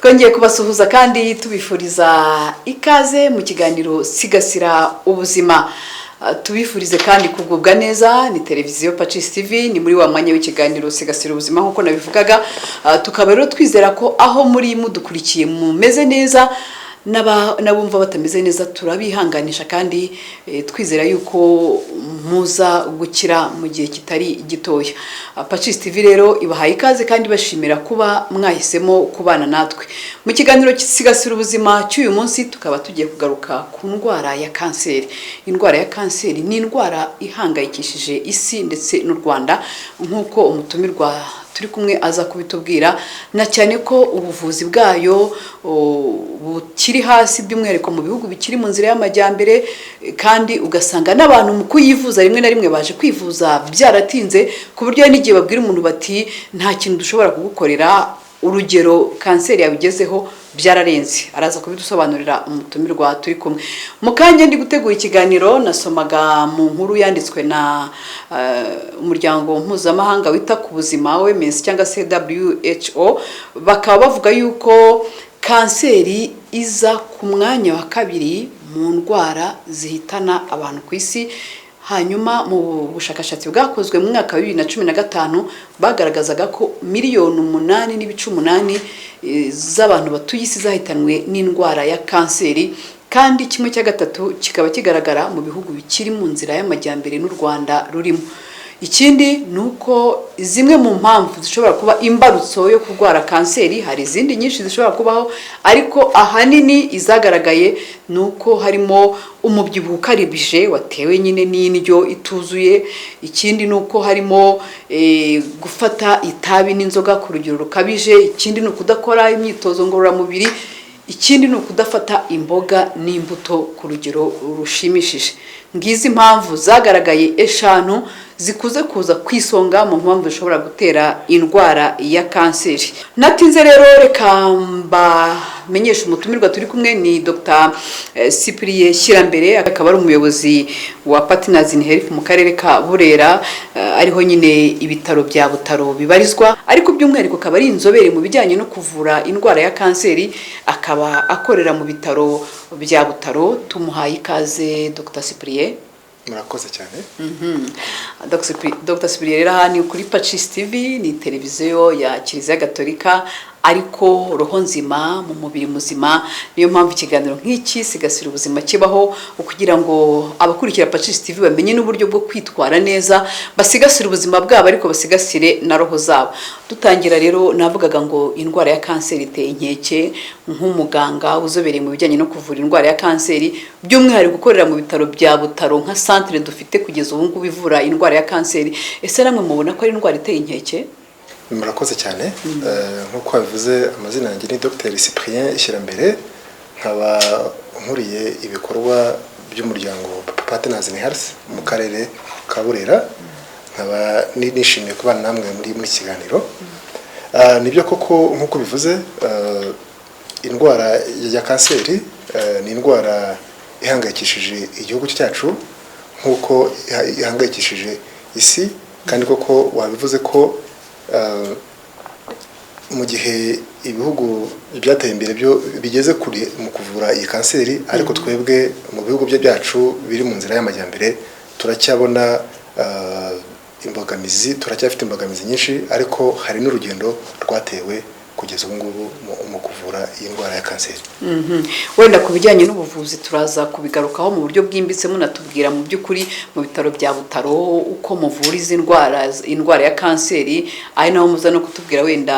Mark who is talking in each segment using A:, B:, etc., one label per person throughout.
A: twongeye kubasuhuza kandi tubifuriza ikaze mu kiganiro sigasira ubuzima. Tubifurize kandi kugubwa neza. Ni televiziyo Pacis TV, ni muri wa mwanya w'ikiganiro sigasira ubuzima nkuko nabivugaga. Tukaba rero twizera ko aho muri mudukurikiye mumeze neza, nabumva batameze neza turabihanganisha kandi twizera yuko muza gukira mu gihe kitari gitoya. Pacis TV rero ibahaye ikaze kandi bashimira kuba mwahisemo kubana natwe. Mu kiganiro sigasira ubuzima cy'uyu munsi tukaba tugiye kugaruka ku ndwara ya kanseri. Indwara ya kanseri ni indwara ihangayikishije isi ndetse n'u Rwanda nkuko umutumirwa turi kumwe aza kubitubwira, na cyane ko ubuvuzi bwayo bukiri hasi by'umwihariko mu bihugu bikiri mu nzira y'amajyambere, kandi ugasanga n'abantu mu kuyivuza rimwe na rimwe baje kwivuza byaratinze ku buryo n'igihe babwira umuntu bati nta kintu dushobora kugukorera, urugero kanseri yabigezeho byararenze. Araza kubidusobanurira umutumirwa turi kumwe. Mu kanya ndi gutegura ikiganiro nasomaga mu nkuru yanditswe na umuryango mpuzamahanga wita ku buzima OMS cyangwa se WHO, bakaba bavuga yuko kanseri iza ku mwanya wa kabiri mu ndwara zihitana abantu ku isi. Hanyuma mu bushakashatsi bwakozwe mu mwaka wa 2015 bagaragazaga ko miliyoni 8.8 z'abantu batuye isi zahitanwe n'indwara ya kanseri, kandi kimwe cya gatatu kikaba kigaragara mu bihugu bikiri mu nzira y'amajyambere n'u Rwanda rurimo. Ikindi nuko zimwe mu mpamvu zishobora kuba imbarutso yo kurwara kanseri, hari izindi nyinshi zishobora kubaho, ariko ahanini izagaragaye nuko harimo umubyibuho ukaribije watewe nyine n'indyo ituzuye. Ikindi nuko harimo gufata itabi n'inzoga ku rugero rukabije. Ikindi ni ukudakora imyitozo ngororamubiri. Ikindi ni ukudafata imboga n'imbuto ku rugero rushimishije. Ngizi impamvu zagaragaye eshanu zikuze kuza kwisonga mu mpamvu zishobora gutera indwara ya kanseri. Natinze rero reka mbamenyesha umutumirwa turi kumwe ni Dr. Cyprien Shyirambere, akaba ari umuyobozi wa Partners in Health mu karere ka Burera, ariho nyine ibitaro bya Butaro bibarizwa, ariko by'umwihariko akaba ari inzobere mu bijyanye no kuvura indwara ya kanseri, akaba akorera mu bitaro bya Butaro. Tumuhaye ikaze Dr. Cyprien.
B: Murakoze cyane.
A: Dr. Cyprien rero aha ni kuri Pacis TV, ni televiziyo ya Kiliziya Gatolika ariko roho nzima mu mubiri muzima. Niyo mpamvu ikiganiro nk'iki sigasira ubuzima kibaho, kugira ngo abakurikira Pacis TV bamenye n'uburyo bwo kwitwara neza, basigasira ubuzima bwabo ariko basigasire na roho zabo. Dutangira rero navugaga ngo indwara ya kanseri iteye inkeke. Nk'umuganga uzobereye mu bijyanye no kuvura indwara ya kanseri, by'umwihariko gukorera mu bitaro bya Butaro nka centre dufite kugeza ubu ngubu ivura indwara ya kanseri, ese namwe mubona ko ari indwara iteye inkeke?
B: Murakoze cyane. Nk'uko bavuze, amazina yanjye ni Dr. Cyprien Shyirambere, nkaba nkuriye ibikorwa by'umuryango Partners in Health mu karere ka Burera. Nkaba nishimiye kubana namwe muri kiganiro. Nibyo koko nk'uko bivuze, indwara ya kanseri ni indwara ihangayikishije igihugu cyacu nk'uko ihangayikishije isi, kandi koko wabivuze ko mu gihe ibihugu byateye imbere byo bigeze kuri mu kuvura iyi kanseri, ariko twebwe mu bihugu byacu biri mu nzira y'amajyambere turacyabona imbogamizi, turacyafite imbogamizi nyinshi, ariko hari n'urugendo rwatewe kugeza ubu ngubu mu kuvura iyi ndwara ya kanseri.
A: Wenda ku bijyanye n'ubuvuzi turaza kubigarukaho mu buryo bwimbitse, munatubwira mu by'ukuri mu bitaro bya Butaro uko muvura izi indwara ya kanseri, ari naho muza no kutubwira wenda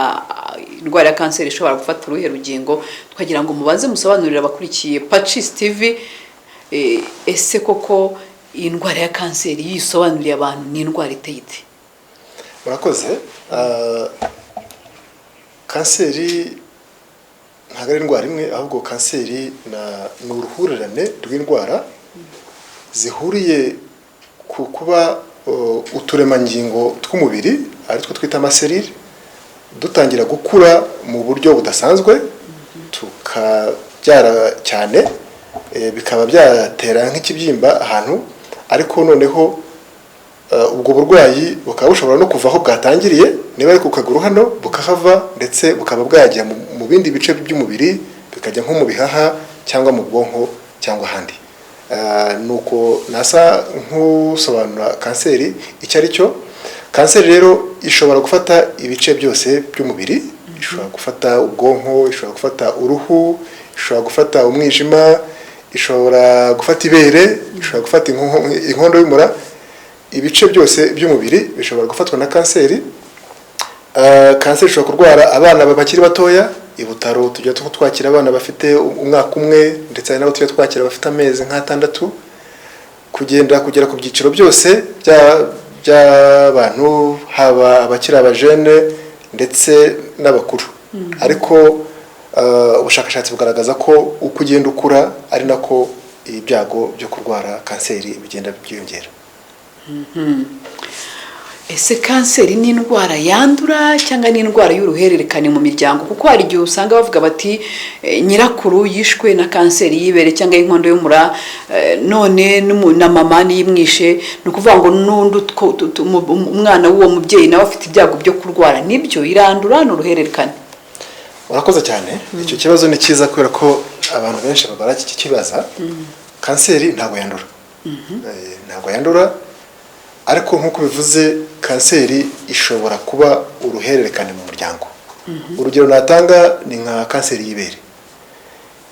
A: indwara ya kanseri ishobora gufata uruhe rugingo. Twagira ngo mubanze musobanurire abakurikiye Pacis TV, ese koko iyi ndwara ya kanseri yisobanuriye abantu ni indwara iteye ite?
B: Murakoze. Kanseri ntabwo ari indwara imwe, ahubwo kanseri ni uruhurirane rw'indwara zihuriye ku kuba uturemangingo tw'umubiri ari two twita amaserire dutangira gukura mu buryo budasanzwe, tukabyara cyane, bikaba byatera nk'ikibyimba ahantu, ariko noneho ubwo burwayi bukaba bushobora no kuva aho bwatangiriye, niba ari ku kaguru hano bukahava ndetse bukaba bwajya mu bindi bice by'umubiri, bikajya nko mu bihaha cyangwa mu bwonko cyangwa ahandi. Nuko nasa nk'usobanura kanseri icyo ari cyo. Kanseri rero ishobora gufata ibice byose by'umubiri, ishobora gufata ubwonko, ishobora gufata uruhu, ishobora gufata umwijima, ishobora gufata ibere, ishobora gufata inkondo y'umura. Ibice byose by'umubiri bishobora gufatwa na kanseri. Kanseri ishobora kurwara abana bakiri batoya. I Butaro tujya twakira abana bafite umwaka umwe, ndetse hari n'abo tujya twakira bafite amezi nk'atandatu, kugera ku byiciro byose by'abantu, haba abakiri abajene ndetse n'abakuru. Ariko ubushakashatsi bugaragaza ko uko ugenda ukura ari nako ibyago byo kurwara kanseri bigenda byiyongera.
A: Ese kanseri ni indwara yandura cyangwa ni indwara y'uruhererekane mu miryango? Kuko hari igihe usanga bavuga bati nyirakuru yishwe na kanseri y'ibere cyangwa y'inkondo y'umura, none na mama niyimwishe, ni ukuvuga ngo n'undi umwana w'uwo mubyeyi nawe afite ibyago byo kurwara. Nibyo irandura, ni uruhererekane?
B: Urakoze cyane. Icyo kibazo ni cyiza kubera ko abantu benshi babara iki kibaza. Kanseri ntabwo yandura. Ntabwo yandura, ariko nk'uko bivuze kanseri ishobora kuba uruhererekane mu muryango. Urugero natanga ni nka kanseri y'ibere.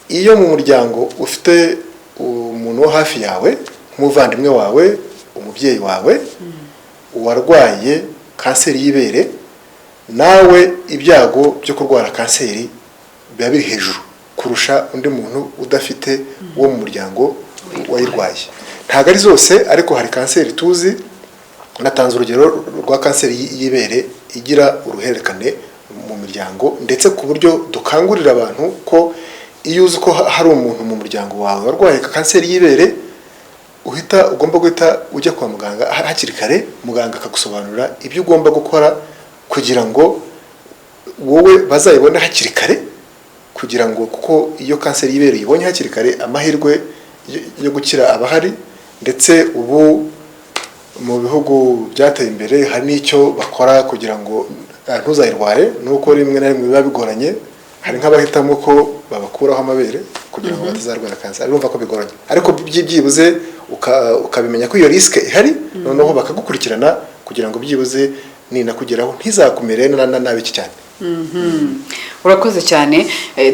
B: Iyo mu muryango ufite umuntu wo hafi yawe, nk'umuvandimwe wawe, umubyeyi wawe, warwaye kanseri y'ibere, nawe ibyago byo kurwara kanseri biba biri hejuru kurusha undi muntu udafite uwo mu muryango wayirwaye. Ntabwo ari zose, ariko hari kanseri tuzi. Natanze urugero rwa kanseri y'ibere igira uruhererekane mu miryango, ndetse ku buryo dukangurira abantu ko iyo uzi ko hari umuntu mu muryango wawe warwaye kanseri y'ibere, ugomba guhita ujya kwa muganga hakiri kare. Muganga akagusobanurira ibyo ugomba gukora kugira ngo wowe bazayibone hakiri kare, kugira ngo kuko iyo kanseri y'ibere ibonye hakiri kare amahirwe yo gukira abahari. Ndetse ubu mu bihugu byateye imbere hari n'icyo bakora kugira ngo ntuzayirware, nuko rimwe na rimwe biba bigoranye. Hari nk'abahitamo ko babakuraho amabere kugira ngo batazarwara kanseri. Urumva ko bigoranye, ariko byibuze ukabimenya ko iyo risike ihari, noneho bakagukurikirana kugira ngo byibuze ninakugeraho ntizakumere nabi cyane.
A: Urakoze cyane.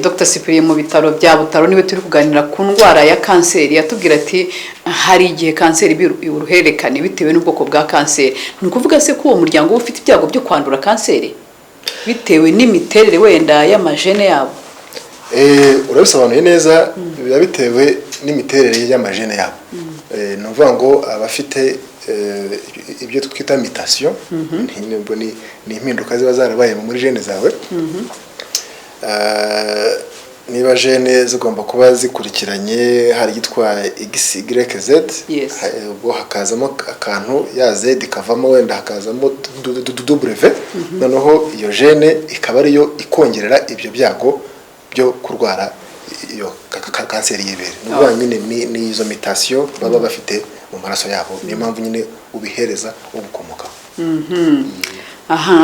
A: Dr. Cyprien mu bitaro bya Butaro niwe turi kuganira ku ndwara ya kanseri. Yatubwira ati hari igihe kanseri uruhererekane bitewe n'ubwoko bwa kanseri. Ni ukuvuga se ko uwo muryango ufite ibyago byo kwandura kanseri bitewe n'imiterere wenda y'amajene yabo?
B: Urabisobanuye neza. Biba bitewe n'imiterere y'amajene yabo. Ni ukuvuga ngo abafite ibyo twita mutation, ni impinduka ziba zarabaye muri gene zawe. Niba gene zigomba kuba zikurikiranye, hari yitwa XYZ, ubwo hakazamo akantu ya Z ikavamo, wenda hakazamo W, noneho iyo gene ikaba ariyo ikongerera ibyo byago byo kurwara iyo kanseri y'ibere. Ni ukuvuga nyine ni izo mutation baba bafite mu maraso yabo, niyo mpamvu nyine ubihereza ugukomokaho.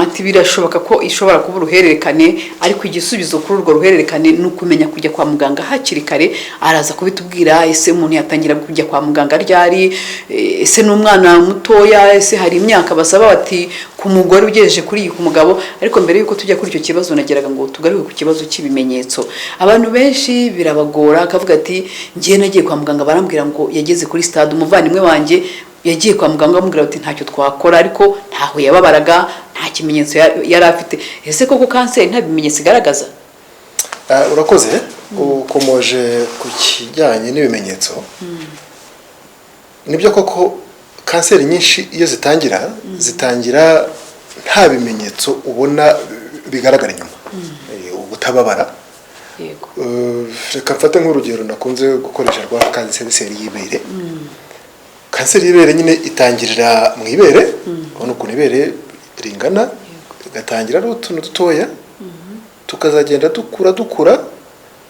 A: Ati birashoboka ko ishobora kuba uruhererekane, ariko igisubizo kuri urwo ruhererekane ni ukumenya kujya kwa muganga hakiri kare. Araza kubitubwira. Ese umuntu yatangira kujya kwa muganga ryari? Ese n'umwana mutoya? Ese hari imyaka basaba bati ku mugore ugejeje kuri iyi ku mugabo? Ariko mbere yuko tujya kuri icyo kibazo nageraga ngo tugaruke ku kibazo cy'ibimenyetso. Abantu benshi birabagora, akavuga ati ngiye nagiye kwa muganga barambwira ngo yageze kuri stade. Umuvandimwe wanjye yagiye kwa muganga bamubwira bati ntacyo twakora, ariko ntaho yababaraga, nta kimenyetso yari afite. Ese koko kanseri nta bimenyetso igaragaza?
B: Urakoze. Ukomoje ku kijyanye n'ibimenyetso. Nibyo koko kanseri nyinshi iyo zitangira nta bimenyetso ubona bigaragara inyuma. Ubutababara. Reka mfate nk'urugero nakunze gukoresha rwa kanseri y'ibere. Kanseri y'ibere nyine itangirira mu ibere. Ubona ukuntu ibere ringana, igatangira ari utuntu dutoya, tukazagenda dukura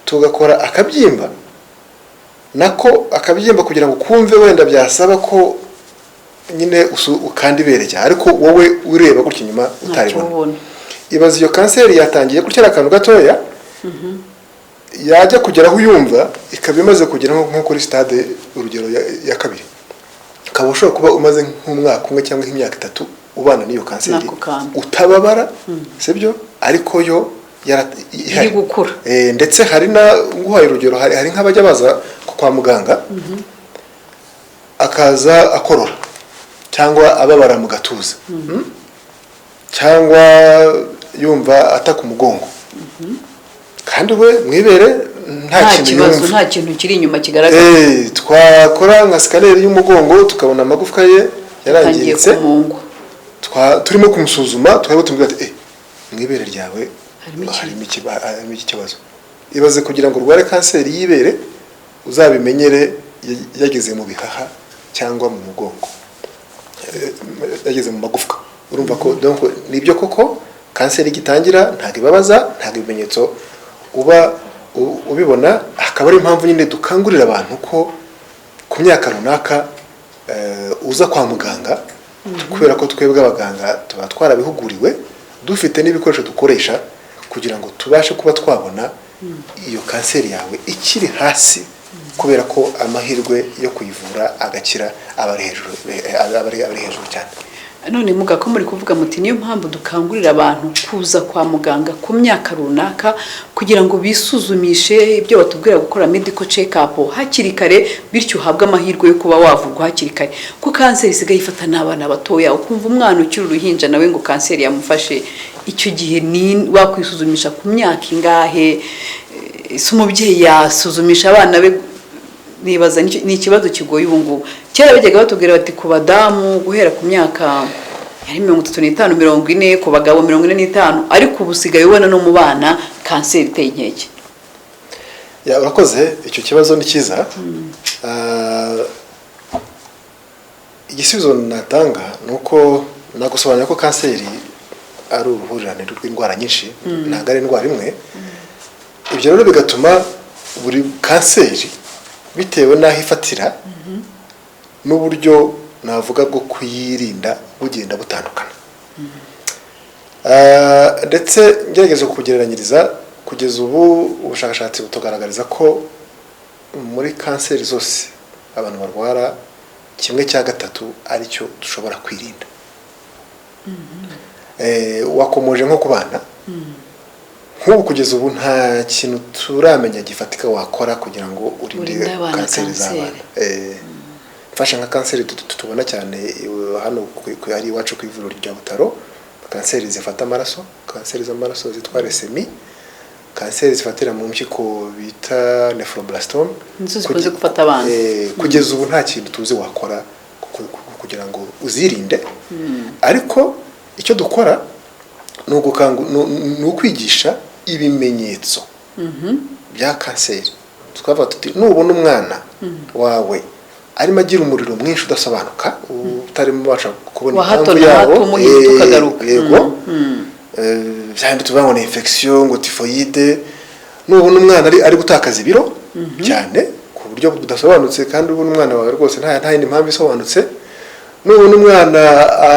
B: tugakora akabyimba. Nako akabyimba kugira ngo kumve wenda byasaba ko nyine ukanda ibere cyane ariko wowe ureba gutya inyuma utaribona. Ibaza iyo kanseri yatangiye gutya ari akantu gatoya yajya kugera aho uyumva ikaba imaze kugera nko kuri stade urugero ya kabiri, ukaba ushobora kuba umaze nk'umwaka umwe cyangwa nk'imyaka 3 ubana n'iyo kanseri utababara sibyo, ariko yo iri
A: gukura.
B: Ndetse hari na nguhaye urugero, hari nk'abajya baza kwa muganga akaza akorora cyangwa ababara mu gatuza cyangwa yumva ataka umugongo, kandi we mwibere nta
A: kibazo, nta kintu kiri inyuma kigaragara.
B: Twakora nka scanner y'umugongo tukabona amagufwa ye yarangiritse, turimo kumusuzuma twari tumubwira ati mwibere ryawe harimo iki kibazo. Ibaze kugira ngo urware kanseri y'ibere uzabimenyere yageze mu bihaha cyangwa mu mugongo, yageze mu magufwa. Urumva ko donc nibyo koko kanseri gitangira ntago ibabaza, ntago ibimenyetso uba ubibona. Akaba ari impamvu nyine dukangurira abantu ko ku myaka runaka uza kwa muganga, kubera ko twebwe abaganga tuba twarabihuguriwe, dufite n'ibikoresho dukoresha kugira ngo tubashe kuba twabona iyo kanseri yawe ikiri hasi, kubera ko amahirwe yo kuyivura agakira aba ari hejuru cyane.
A: None mugako muri kuvuga muti niyo mpamvu dukangurira abantu kuza kwa muganga ku myaka runaka kugira ngo bisuzumishe ibyo batubwira gukora medical check up hakiri kare, bityo uhabwe amahirwe yo kuba wavurwa hakiri kare. Ko kanseri isigaye ifata n'abana batoya, ukumva umwana ukiri uruhinja nawe ngo kanseri yamufashe, icyo gihe ni wakwisuzumisha ku myaka ingahe? Umubyeyi yasuzumisha abana be? Nibaza ni ikibazo kigoye ubu ngubu. Kera bajyaga batubwira bati ku badamu guhera ku myaka yari 35 40, ku bagabo 45, ariko ubu sigaye ubona no mu bana kanseri iteye inkeke.
B: Urakoze, icyo kibazo ni cyiza. Igisubizo natanga nuko nagusobanura ko kanseri ari uruhurirane rw'indwara nyinshi, ntabwo ari indwara imwe. Ibyo rero bigatuma buri kanseri bitewe n'aho ifatira n'uburyo navuga bwo kuyirinda bugenda butandukana. Ndetse ngerageza kugereranyiriza, kugeza ubu ubushakashatsi butugaragariza ko muri kanseri zose abantu barwara 1/3 aricyo dushobora kwirinda. Wakomoje nko ku bana, nk'ubu kugeza ubu nta kintu turamenya gifatika wakora kugira ngo urinde kanseri z'abana. Fasha nka kanseri tubona cyane hano ari iwacu ku ivuriro rya Butaro, kanseri zifata amaraso, kanseri z'amaraso zitwa leukemia, kanseri zifatira mu mpyiko bita nephroblastoma,
A: zikunze gufata abana.
B: Kugeza ubu nta kintu tuzi wakora kugira ngo uzirinde, ariko icyo dukora ni ukwigisha ibimenyetso bya kanseri. Twavuga tuti nubona umwana wawe arimo agira umuriro mwinshi udasobanuka, utarimo ubasha kubona impamvu yawo, yego byahindutse tuvuga ngo ni infection, ngo typhoide. Nubona umwana ari gutakaza ibiro cyane ku buryo budasobanutse, kandi ubona umwana wawe rwose nta yindi mpamvu isobanutse. Nubona umwana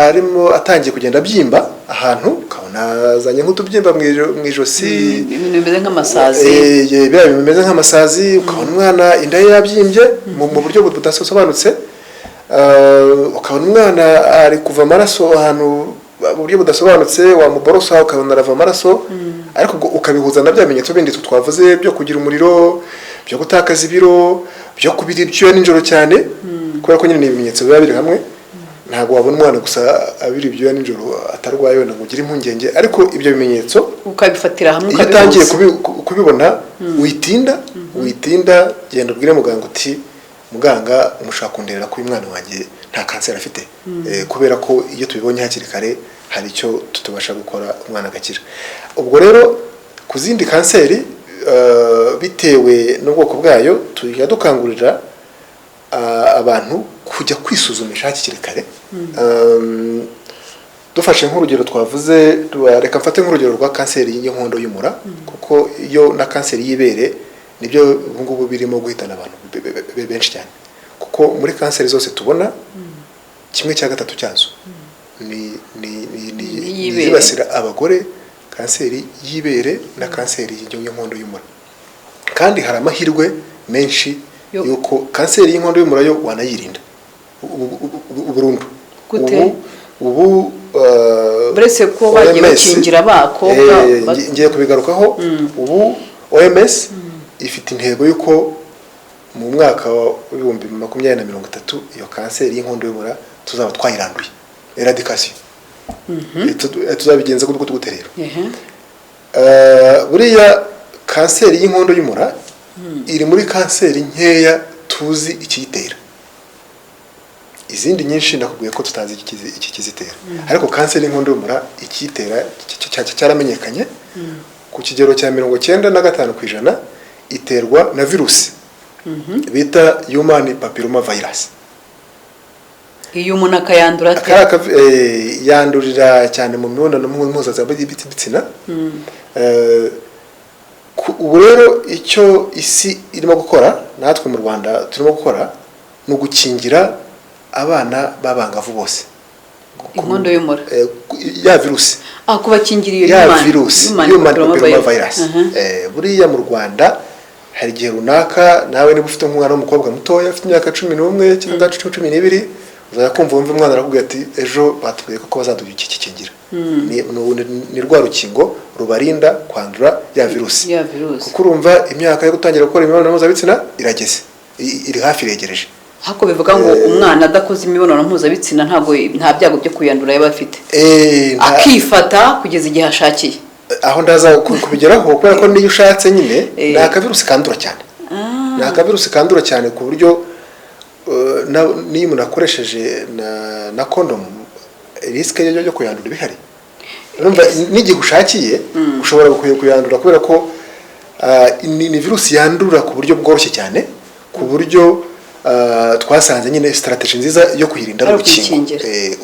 B: arimo atangiye kugenda byimba ahantu, ukabona azanye nk'utubyimba mu ijosi,
A: ibintu bimeze nk'amasazi,
B: bimeze nk'amasazi, ukabona umwana inda ye yabyimbye mu buryo budasobanutse, ukabona umwana ari kuva amaraso ahantu mu buryo budasobanutse, wamuborosa ukabona arava amaraso, ariko ukabihuza na bya bimenyetso bindi twavuze byo kugira umuriro, byo gutakaza ibiro, byo kubira ibyuya nijoro cyane, kubera ko nyine ni ibimenyetso biba biri hamwe. Ntabwo wabona umwana gusa abiri ibyuya nijoro atarwaye wenda ngo ugire impungenge, ariko ibyo bimenyetso
A: ukabifatira hamwe,
B: iyo utangiye kubibona witinda, genda ubwire muganga uti muganga umushaka kunderera ko uyu mwana wanjye nta kanseri afite, kubera ko iyo tubibonye hakiri kare hari icyo tutubasha gukora umwana agakira. Ubwo rero ku zindi kanseri bitewe n'ubwoko bwayo tujya dukangurira abantu kujya kwisuzumisha hakiri kare. Dufashe nk'urugero twavuze, reka mfate nk'urugero rwa kanseri y'inkondo y'umura, kuko iyo na kanseri y'ibere nibyo ubu ngubu birimo guhitana abantu benshi cyane, kuko muri kanseri zose tubona 1/3 cyazo ni zibasira abagore, kanseri y'ibere na kanseri y'inkondo y'umura. Kandi hari amahirwe menshi yuko kanseri y'inkondo y'umura yo wanayirinda burundu. Ubu
A: buretse ko bagiye bakingira abakobwa
B: ngiye kubigarukaho. Ubu OMS ifite intego yuko mu mwaka wa 2030 iyo kanseri y'inkondo y'umura tuzaba twayiranduye, eradication. Tuzabigenza gute rero? Buriya kanseri y'inkondo y'umura iri muri kanseri nkeya tuzi ikiyitera. Izindi nyinshi nakubwiye ko tutazi iki kizitera. Ariko kanseri y'inkondo y'umura ikiyitera cyaramenyekanye ku kigero cya 95% iterwa na virusi bita human papilloma virus.
A: Iyo umuntu akayandura
B: yandurira cyane mu mibonano mpuzabitsina. Ubu rero icyo isi irimo gukora, natwe mu Rwanda turimo gukora, ni ugukingira abana b'abangavu bose
A: inkondo y'umura
B: ya virusi.
A: Kubakingira iyo
B: human papilloma virus. Buriya mu Rwanda hari igihe runaka nawe niba ufite umwana w'umukobwa mutoya afite imyaka 11 cyangwa 12 uzakumva umwana arakubwira ati ejo batubwiye ko bazaduha ikikingira. Ni rwa rukingo rubarinda kwandura ya virusi. Kuko urumva imyaka yo gutangira gukora imibonano mpuzabitsina irageze, iri hafi iregereje.
A: Hako bivuga ngo umwana adakoze imibonano mpuzabitsina nta byago byo kuyandura yaba afite, akifata kugeza igihe ashakiye.
B: Aho ndaza kubigeraho kubera ko niyo ushatse nyine ni akavirusi kandura cyane. Ni akavirusi kandura cyane ku buryo niyo umuntu akoresheje na condom risk yo kuyandura bihari. Urumva n'igihe ushakiye ushobora kuyandura kubera ko ni virusi yandura ku buryo bworoshye cyane, ku buryo twasanze nyine strategy nziza yo kuyirinda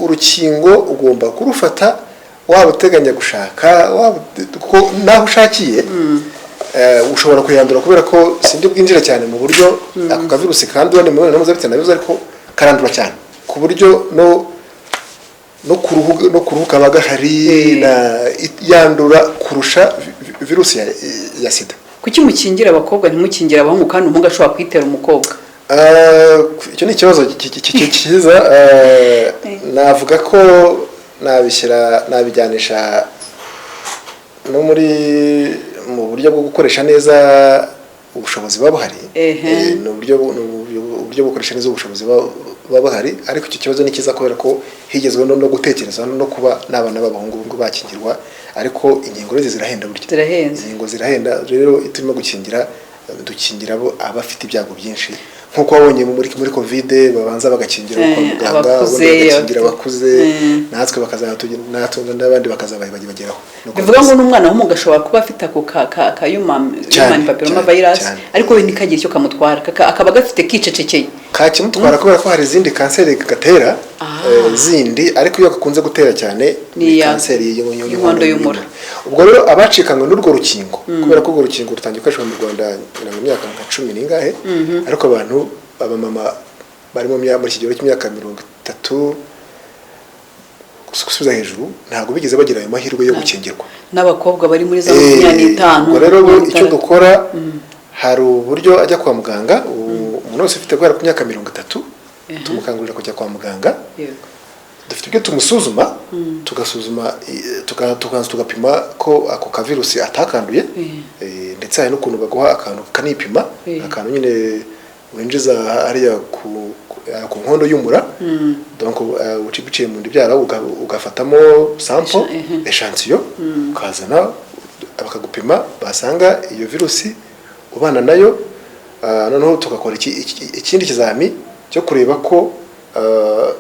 B: urukingo ugomba kurufata waba uteganya gushaka ko naho ushakiye ushobora kuyandura kubera ko sindi bwinjira cyane mu buryo ako kavirusi kandura mu mibonano mpuzabitsina bivuze ariko karandura cyane ku buryo no kuruhuka bagahari yandura kurusha virusi ya sida.
A: Kuki mukingira abakobwa ntimukingira abahungu kandi umuhungu ashobora kwitera umukobwa?
B: Icyo ni ikibazo cyiza. Navuga ko nabijyanisha no mu buryo bwo gukoresha neza ubushobozi buhari. Ni uburyo bwo gukoresha neza ubushobozi buhari, ariko icyo kibazo ni kiza kubera ko higezwe no gutekereza no kuba n'abana b'abahungu bakingirwa, ariko ingingo zirahenda burya. Ingingo zirahenda rero turimo gukingira dukingira abafite ibyago byinshi nkuko wabonye muri covid babanza bagakingira kwa muganga, bagakingira abakuze, natwe bakazatugira n'abandi bakazabageraho.
A: Bivuga ngo n'umwana w'umuga ashobora kuba afite ako ka human papilloma virus ariko we nikagira icyo kamutwara, akaba gafite kicecekeye
B: kakimutwara kubera ko hari izindi kanseri gatera zindi, ariko iyo gakunze gutera cyane ni kanseri y'inkondo y'umura. Ubwo rero abacikanywe n'urwo rukingo kubera ko urwo rukingo rutangiye gukoreshwa mu Rwanda mu myaka nka 10 n'ingahe, ariko abantu abamama bari mu kigero cy'imyaka 30 gusubiza hejuru ntabwo bigeze bagira ayo mahirwe yo gukingirwa.
A: N'abakobwa bari muri za 25.
B: Ubwo rero icyo dukora hari uburyo ajya kwa muganga, umuntu wese ufite guhera ku myaka 30 tumukangurira kujya kwa muganga. Dufite ibyo tumusuzuma, tugasuzuma tugapima ko ako kavirusi atakanduye, ndetse hari n'ukuntu baguha akantu kanipima, akantu nyine winjiza hariya ku nkondo y'umura, donc ucibiciye mu ndibyara ugafatamo sample echantillon ukazana bakagupima, basanga iyo virusi ubana nayo, noneho tugakora ikindi kizami cyo kureba ko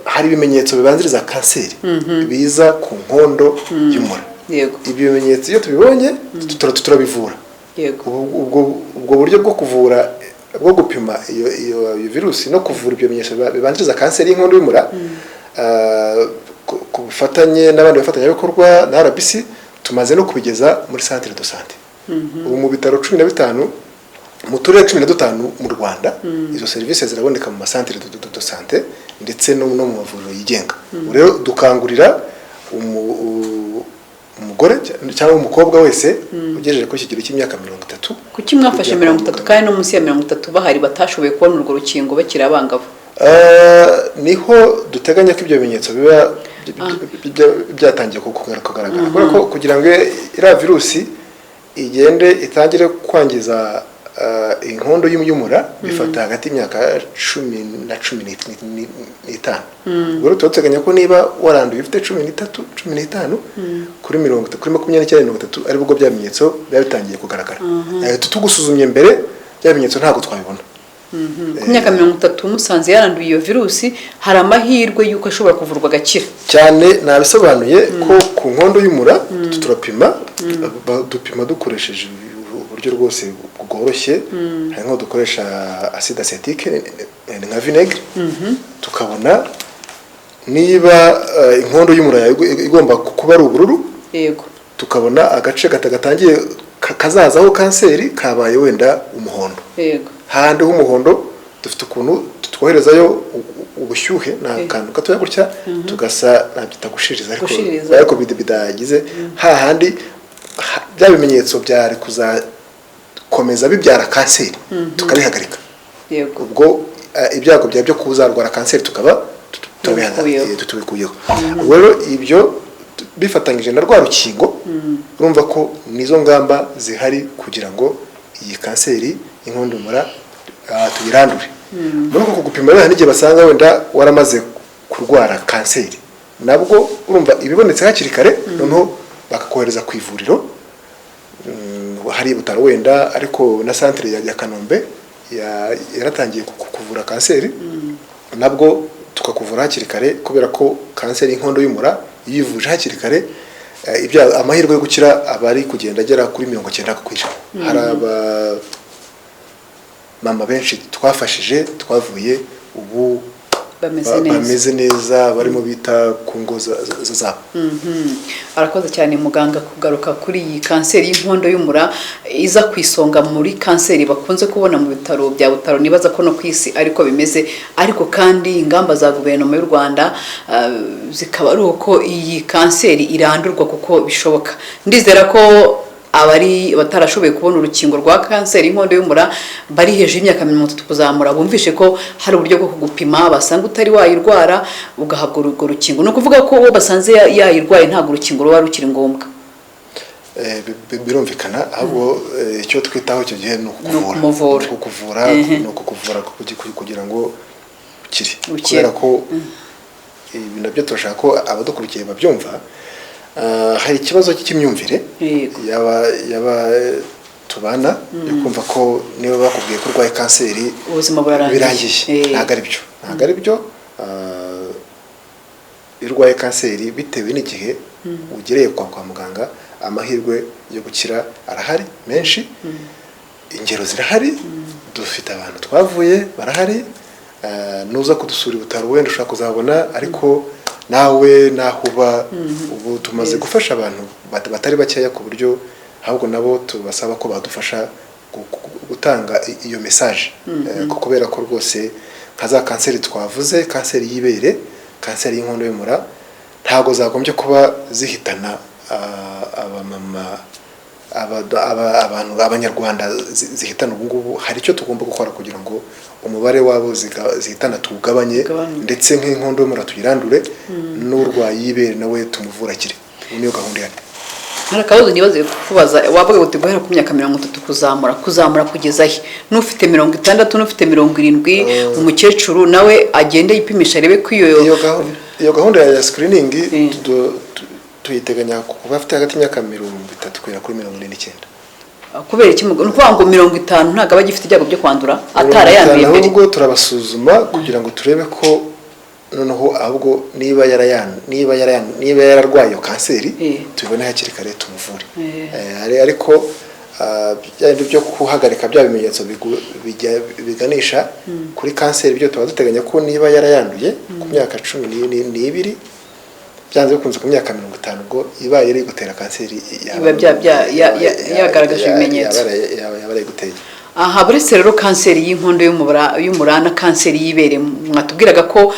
B: hari ibimenyetso bibanziriza kanseri biza ku nkondo y'umura. Ibyo bimenyetso iyo tubibonye turabivura. Ubwo buryo bwo kuvura bwo gupima iyo virusi no kuvura ibyo bimenyetso bibanziriza kanseri y'inkondo y'umura ku bufatanye n'abandi bafatanyabikorwa na RBC tumaze no kubigeza muri centre de santé. Ubu mu bitaro 15 mu turere 15 mu Rwanda izo services ziraboneka mu centre de santé ndetse no mu mavuriro yigenga. Rero dukangurira umugore cyangwa umukobwa wese ugejeje kuri kigero cy'imyaka 30.
A: Kuki mwafashe 30 kandi no munsi ya 30 bahari batashoboye kubona urwo rukingo bakiri abangavu?
B: Niho duteganya ko ibyo bimenyetso biba byatangiye kugaragara, kubera ko kugira ngo iriya virusi igende itangire kwangiza inkondo y'umura bifata hagati y'imyaka 10 na 15. Ubwo tuteganya ko niba waranduye ufite 15 kuri 29 ari bwo byamenyetso bitangiye kugaragara. Tutugusuzumye mbere byamenyetso ntabwo twabibona.
A: Ku myaka 30 musanze yaranduye iyo virusi, hari amahirwe yuko ashobora kuvurwa agakira
B: cyane. Nabisobanuye ko ku nkondo y'umura turapima, dupima dukoresheje uburyo rwose bworoshye. Hari nko dukoresha acide acetique nka vinaigre, tukabona niba inkondo y'umura igomba kuba ari ubururu, yego, tukabona agace gatangiye kazazaho kanseri kabaye wenda umuhondo, yego. Handi h'umuhondo dufite ukuntu twoherezayo ubushyuhe n'akantu gatoya gutya, tugasa nabyita gushiriza, ariko bidagize hahandi bya bimenyetso byari kuzakomeza bibyara kanseri, tukabihagarika. Yego. Ubwo ibyago byo kuzarwara kanseri tukaba tubikuyeho. Rero ibyo bifatanyije na rwa rukingo, urumva ko nizo ngamba zihari kugira ngo iyi kanseri y'inkondo y'umura tuyirandure. Muri uko gupima rero n'igihe basanga wenda waramaze kurwara kanseri, nabwo urumva ibibonetse hakiri kare, noneho bakakohereza ku ivuriro. Hari ibutaro wenda, ariko na centre ya Kanombe yaratangiye kuvura kanseri, nabwo tukakuvura hakiri kare, kubera ko kanseri y'inkondo y'umura yivuje hakiri kare, amahirwe yo gukira abari kugenda agera kuri 90%. Hari mama benshi twafashije twavuye ubu bameze neza, barimo bita ku ngo zabo.
A: Arakoze cyane muganga kugaruka kuri iyi kanseri y'inkondo y'umura iza kwisonga muri kanseri bakunze kubona mu bitaro bya Butaro. Nibaza ko no kwisi ariko bimeze, ariko kandi ingamba za guverinoma y'u Rwanda zikaba ari uko iyi kanseri irandurwa kuko bishoboka. Ndizera ko abari batarashoboye kubona urukingo rwa kanseri y'inkondo y'umura bari hejuru y'imyaka 30 kuzamura bumvishe ko hari uburyo bwo kugupima, basanga utari wayirwara ugahabwa urwo rukingo. No kuvuga ko uwo basanze yayirwaye ntabwo urukingo ruba rukiri ngombwa.
B: Birumvikana, ahubwo icyo twitaho icyo gihe ni ukukuvura kugira ngo ukire, kubera ko ibi nabyo turashaka ko abadukurikiye babyumva. Hari ikibazo cy'imyumvire yaba tubana, yo kumva ko niba bakubwiye ko urwaye kanseri
A: ubuzima
B: birangiye. Ntabwo ari byo. Irwaye kanseri bitewe n'igihe ugereye kwa muganga, amahirwe yo gukira arahari menshi. Ingero zirahari, dufite abantu twavuye barahari. Nuza kudusura ibutaro wenda ushaka kuzabona, ariko nawe nahuba ubu tumaze gufasha abantu batari bakeya, ku buryo ahubwo nabo tubasaba ko badufasha gutanga iyo message, kubera ko rwose nka za kanseri twavuze, kanseri y'ibere, kanseri y'inkondo y'umura, ntago zagombye kuba zihitana abamama, abantu abanyarwanda zihitana. Ubu ngubu hari icyo tugomba gukora kugira ngo umubare wabo zihitana tuwugabanye, ndetse nk'inkondo y'umura tuyirandure, n'urwaye ibere nawe tumuvura akire. Niyo gahunda ihari.
A: Harakabazo nibaze kubaza, wavuga uti guhera ku myaka 30 kuzamura kugeza he? N'ufite 60, n'ufite 70, umukecuru nawe agende yipimisha arebe ko
B: iyo gahunda ya screening tuyiteganya kuba afite hagati y'imyaka 30 kugera kuri 49.
A: Kubera iki mugo nukuvuga ngo 50 ntago abagifite ibyago byo kwandura atarayanduye mbere?
B: Ahubwo turabasuzuma kugira ngo turebe ko noneho ahubwo niba yararwaye iyo kanseri tubone hakiri kare tumuvure. Ariko byandi byo kuhagarika bya bimenyetso biganisha kuri kanseri, byo tuba duteganya ko niba yarayanduye ku myaka 12 byanze bikunze ku myaka 50 ubwo ibaye iri gutera kanseri
A: yagaragaje ibimenyetso
B: yaba ari guteye.
A: aha buretse rero kanseri y'inkondo y'umura na kanseri y'ibere mwatubwiraga ko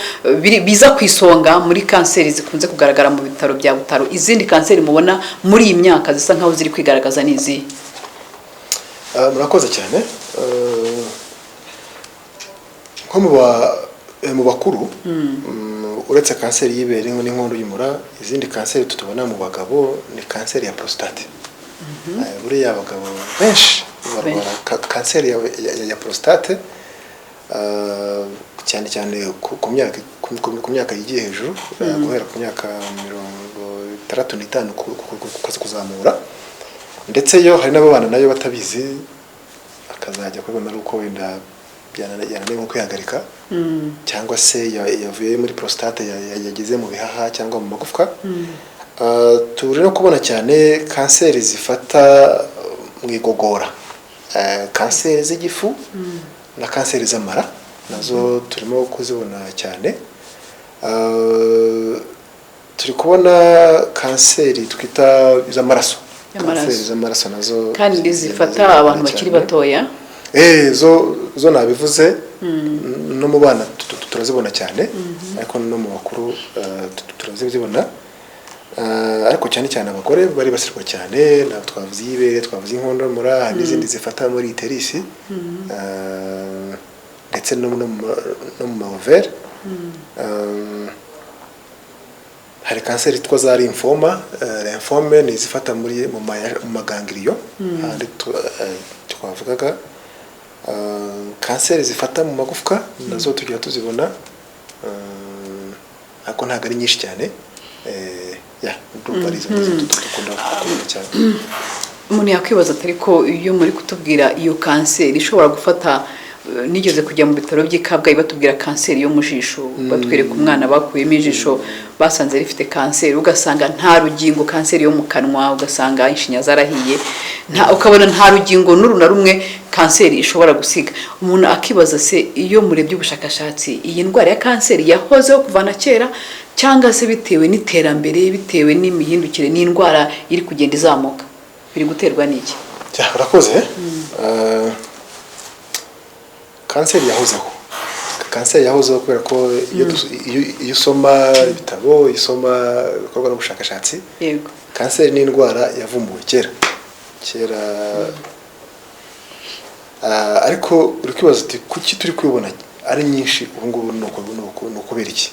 A: biza ku isonga muri kanseri zikunze kugaragara mu bitaro bya Butaro. Izindi kanseri mubona muri iyi myaka zisa nkaho ziri kwigaragaza n'izi?
B: Murakoze cyane. Nko mu bakuru uretse kanseri y'ibere n'inkondo y'umura, izindi kanseri tutubona mu bagabo ni kanseri ya prostate. Buriya abagabo benshi barwara kanseri ya prostate, cyane cyane ku myaka yigiye hejuru, guhera ku myaka 65 kuzamura, ndetse yo hari n'abana nayo batabizi akazajya kubona uko wenda yananiwe nko kwihagarika, cyangwa se yavuye muri prostate yageze mu bihaha cyangwa mu magufwa. Turi no kubona cyane kanseri zifata mu igogora, kanseri z'igifu na kanseri z'amara nazo turimo kuzibona cyane. Turi kubona kanseri twita iz'amaraso, kanseri z'amaraso nazo
A: kandi zifata abantu bakiri batoya.
B: Zo nabivuze, no mu bana turazibona cyane, ariko no mu bakuru turazibona. Ariko cyane cyane abagore bari basirwa cyane, nabo twavuze y'ibere, twavuze inkondo y'umura, n'izindi zifata muri iterisi, ndetse no mu mavere. Hari kanseri twa za lymphoma, lymphome ni zifata muri mu magangiriyo, handi twavugaga. Kanseri zifata mu magufwa nazo tujya tuzibona, ariko ntabwo ari nyinshi cyane.
A: Umuntu yakwibaza atari ko iyo muri kutubwira iyo kanseri ishobora gufata, nigeze kujya mu bitaro by'Ikabgayi batubwira kanseri yo mu jisho, batwereka umwana bakuyemo ijisho basanze rifite kanseri, ugasanga nta rugingo, kanseri yo mu kanwa ugasanga inshinya zarahiye, ukabona nta rugingo n'uru na rumwe kanseri ishobora gusiga. Umuntu akibaza se iyo murebye ubushakashatsi iyi ndwara ya kanseri yahozeho kuva na kera, cyangwa se bitewe n'iterambere, bitewe n'imihindukire n'indwara iri kugenda izamuka, biri guterwa n'iki?
B: Urakoze. Kanseri yahozeho, kanseri yahozeho kubera ko iyo usoma ibitabo, isoma ibikorwa n'ubushakashatsi,
A: yego,
B: kanseri ni indwara yavumbuwe kera, ariko uri kwibaza uti kuki turi kwibona ari nyinshi ubu ngubu, ni ukubera iki?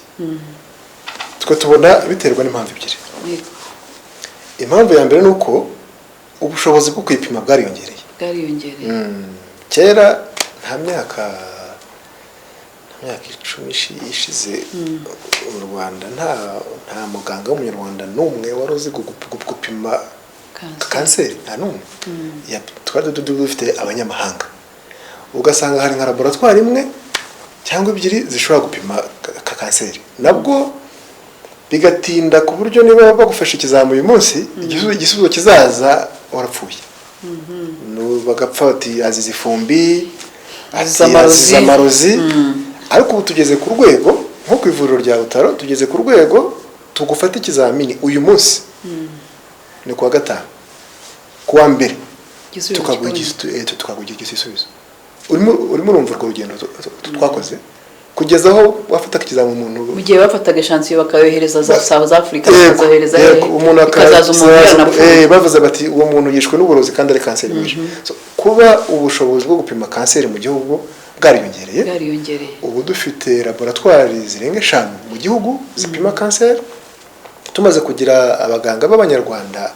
B: Twe tubona biterwa n'impamvu ebyiri. Impamvu ya mbere ni uko ubushobozi bwo kwipima bwariyongereye. Kera nta myaka 10 ishize mu Rwanda nta muganga w'umunyarwanda n'umwe wari uzi gupima kanseri, nta n'umwe. Twari dufite abanyamahanga, ugasanga hari nka laboratwari imwe cyangwa ebyiri zishobora gupima kanseri, nabwo bigatinda ku buryo niba bagufasha ikizamini uyu munsi, igisubizo kizaza warapfuye. Bagapfa bati azize ifumbi, azize amarozi. Ariko ubu tugeze ku rwego, nko ku ivuriro rya Butaro tugeze ku rwego tugufata ikizamini uyu munsi, ni kuwa gatanu, kuwa mbere tukaguha igisubizo. Urimo urumva urwo rugendo twakoze kugeza aho wafata ikizamini umuntu, mu gihe
A: bafataga chance bakayohereza za South Africa, bakazohereza
B: ikazaza umuntu bavuze bati uwo muntu yishwe n'uburozi kandi ari kanseri nyinshi. Kuba ubushobozi bwo gupima kanseri mu gihugu bwariyongereye. Ubu dufite laboratwari zirenga 5 mu gihugu zipima kanseri. Tumaze kugira abaganga b'abanyarwanda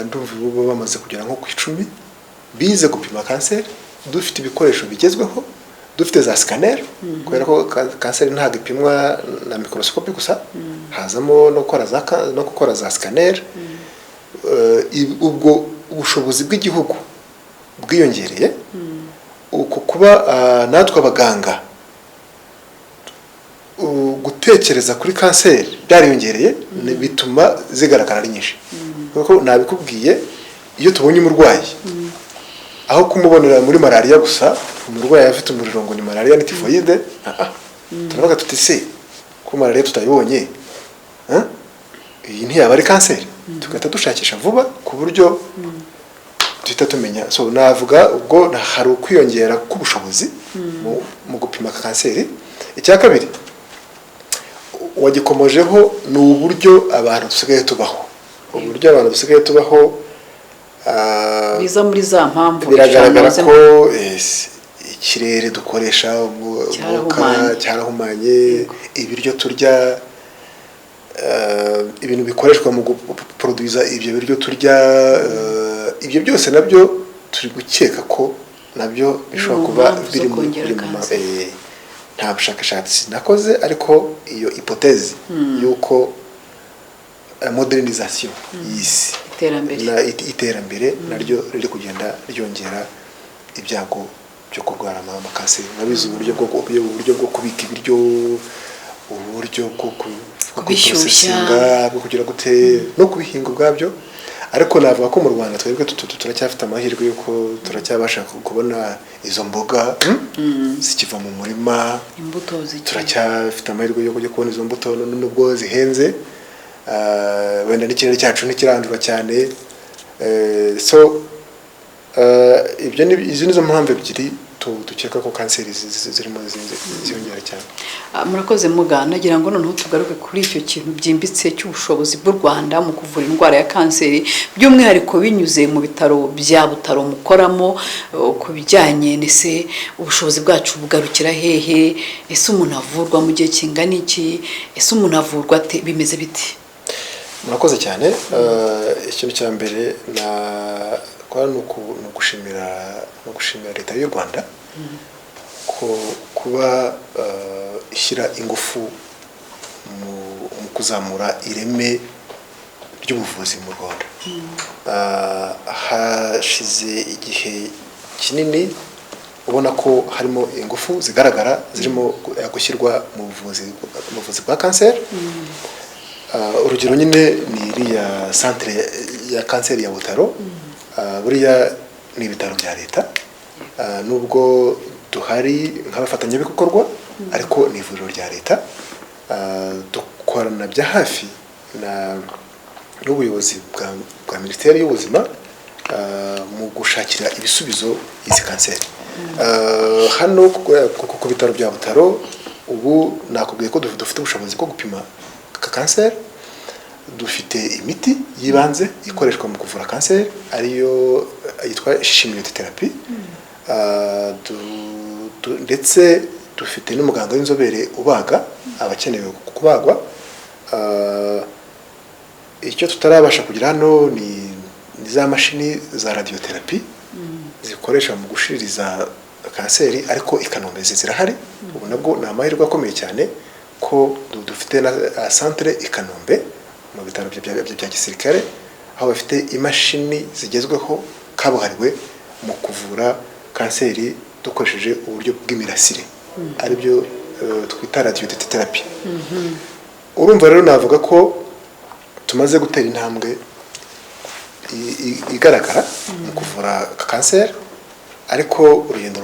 B: ndumva bamaze kugera nko ku 10 bize gupima kanseri. Dufite ibikoresho bigezweho, dufite za scanner, kubera ko kanseri ntabwo ipimwa na microscope gusa, hazamo no gukora za scanner. Ubwo ubushobozi bw'igihugu bwiyongereye, uko kuba natwe abaganga gutekereza kuri kanseri byariyongereye, bituma zigaragara ari nyinshi. Kuko nabikubwiye, iyo tubonye umurwayi aho kumubonera muri malaria gusa, umurwayi afite umuriro ngo ni malaria ni typhoide, turavuga tuti se ko malaria tutayibonye, iyi ntiyaba ari kanseri, tugahita dushakisha vuba ku buryo duhita tumenya. So navuga ubwo hari ukwiyongera k'ubushobozi mu gupima kanseri. Icya kabiri wagikomojeho ni uburyo abantu dusigaye tubaho,
A: biza muri za mpamvu
B: biragaragara ko ikirere dukoresha umwuka cyarahumanye, ibiryo turya, ibintu bikoreshwa mu guproduza ibyo biryo turya, ibyo byose nabyo turi gukeka ko nabyo bishobora kuba biri mu nta bushakashatsi nakoze, ariko iyo hypothèse yuko modernisation y'isi, iterambere naryo riri kugenda ryongera ibyago byo kurwara amakanseri. Nabizi uburyo bwo kubika ibiryo, uburyo bwo kubishyushya, bwo kugira gute no kubihinga ubwabyo. Ariko navuga ko mu Rwanda twebwe turacyafite amahirwe yuko turacyabasha kubona izo mboga zikiva mu murima, turacyafite amahirwe yo kujya kubona izo mbuto nubwo zihenze, wenda n'ikirere cyacu ntikirandura cyane. So izi nizo mpamvu ebyiri dukeka ko kanseri zirimo ziyongera cyane.
A: Murakoze muganga, nagira ngo noneho tugaruke kuri icyo kintu byimbitse cy'ubushobozi bw'u Rwanda mu kuvura indwara ya kanseri, by'umwihariko binyuze mu bitaro bya Butaro mukoramo, ku bijyanye n'ese ubushobozi bwacu bugarukira hehe, ese umuntu avurwa mu gihe kingana iki, ese umuntu avurwa ate, bimeze biti?
B: Murakoze cyane. Ikintu cya mbere ni ugushimira leta y'u Rwanda kuba ishyira ingufu mu kuzamura ireme ry'ubuvuzi mu Rwanda. Hashize igihe kinini ubona ko harimo ingufu zigaragara zirimo gushyirwa mu buvuzi bwa kanseri. Urugero nyine ni iriya centre ya kanseri ya Butaro. Buriya ni ibitaro bya leta, nubwo duhari nk'abafatanyabikorwa, ariko ni ivuriro rya leta. Dukorana bya hafi n'ubuyobozi bwa Minisiteri y'Ubuzima mu gushakira ibisubizo izi kanseri. Hano ku bitaro bya Butaro ubu nakubwiye ko dufite ubushobozi bwo gupima kanseri. Dufite imiti yibanze ikoreshwa mu kuvura kanseri ariyo yitwa chimiotherapy, ndetse dufite n'umuganga w'inzobere ubaga abakenewe kubagwa. Icyo tutarabasha kugira hano ni za mashini za radiotherapy zikoresha mu gushiririza kanseri, ariko i Kanombe zirahari. Ubu nabwo ni amahirwe akomeye cyane ko dufite na centre i Kanombe mu bitaro bya gisirikare, aho bafite imashini zigezweho kabuhariwe mu kuvura kanseri dukoresheje uburyo bw'imirasire, aribyo twita radiotherapy. Urumva rero navuga ko tumaze gutera intambwe igaragara mu kuvura kanseri, ariko urugendo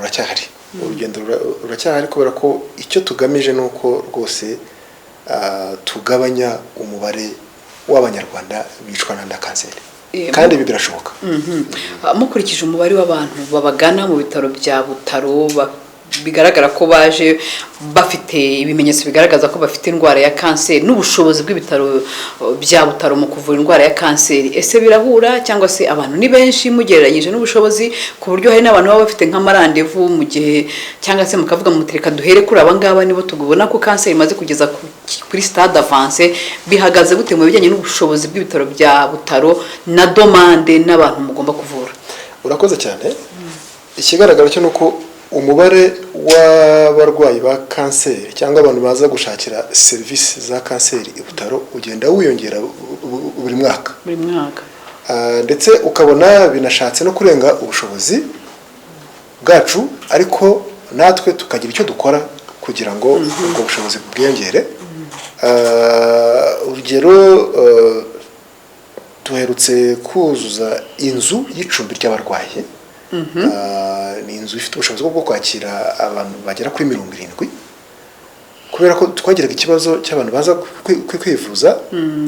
B: ruracyahari kubera ko icyo tugamije ni uko rwose tugabanya umubare w'Abanyarwanda bicwa na kanseri, kandi ibi birashoboka.
A: Mukurikije umubare w'abantu babagana mu bitaro bya Butaro, bigaragara ko baje bafite ibimenyetso bigaragaza ko bafite indwara ya kanseri, n'ubushobozi bw'ibitaro bya Butaro mu kuvura indwara ya kanseri, ese birahura cyangwa se abantu ni benshi mugereranyije n'ubushobozi, ku buryo hari n'abantu baba bafite nk'amarandevu mu gihe, cyangwa se mukavuga mutereka duhere kuri abangaba nibo tugubona ko kanseri imaze kugeza kuri stade avance? Bihagaze gute mu bijyanye n'ubushobozi bw'ibitaro bya Butaro na domande n'abantu mugomba kuvura?
B: Urakoze cyane. Ikigaragara cyo nuko umubare w'abarwayi ba kanseri cyangwa abantu baza gushakira serivisi za kanseri i Butaro ugenda wiyongera buri mwaka, ndetse ukabona binashatse no kurenga ubushobozi bwacu, ariko natwe tukagira icyo dukora kugira ngo ubwo bushobozi bwiyongere. Urugero, duherutse kuzuza inzu y'icumbi ry'abarwayi. Ni inzu ifite ubushobozi bwo kwakira abantu bagera kuri 70 kubera ko twagiraga ikibazo cy'abantu baza kwivuza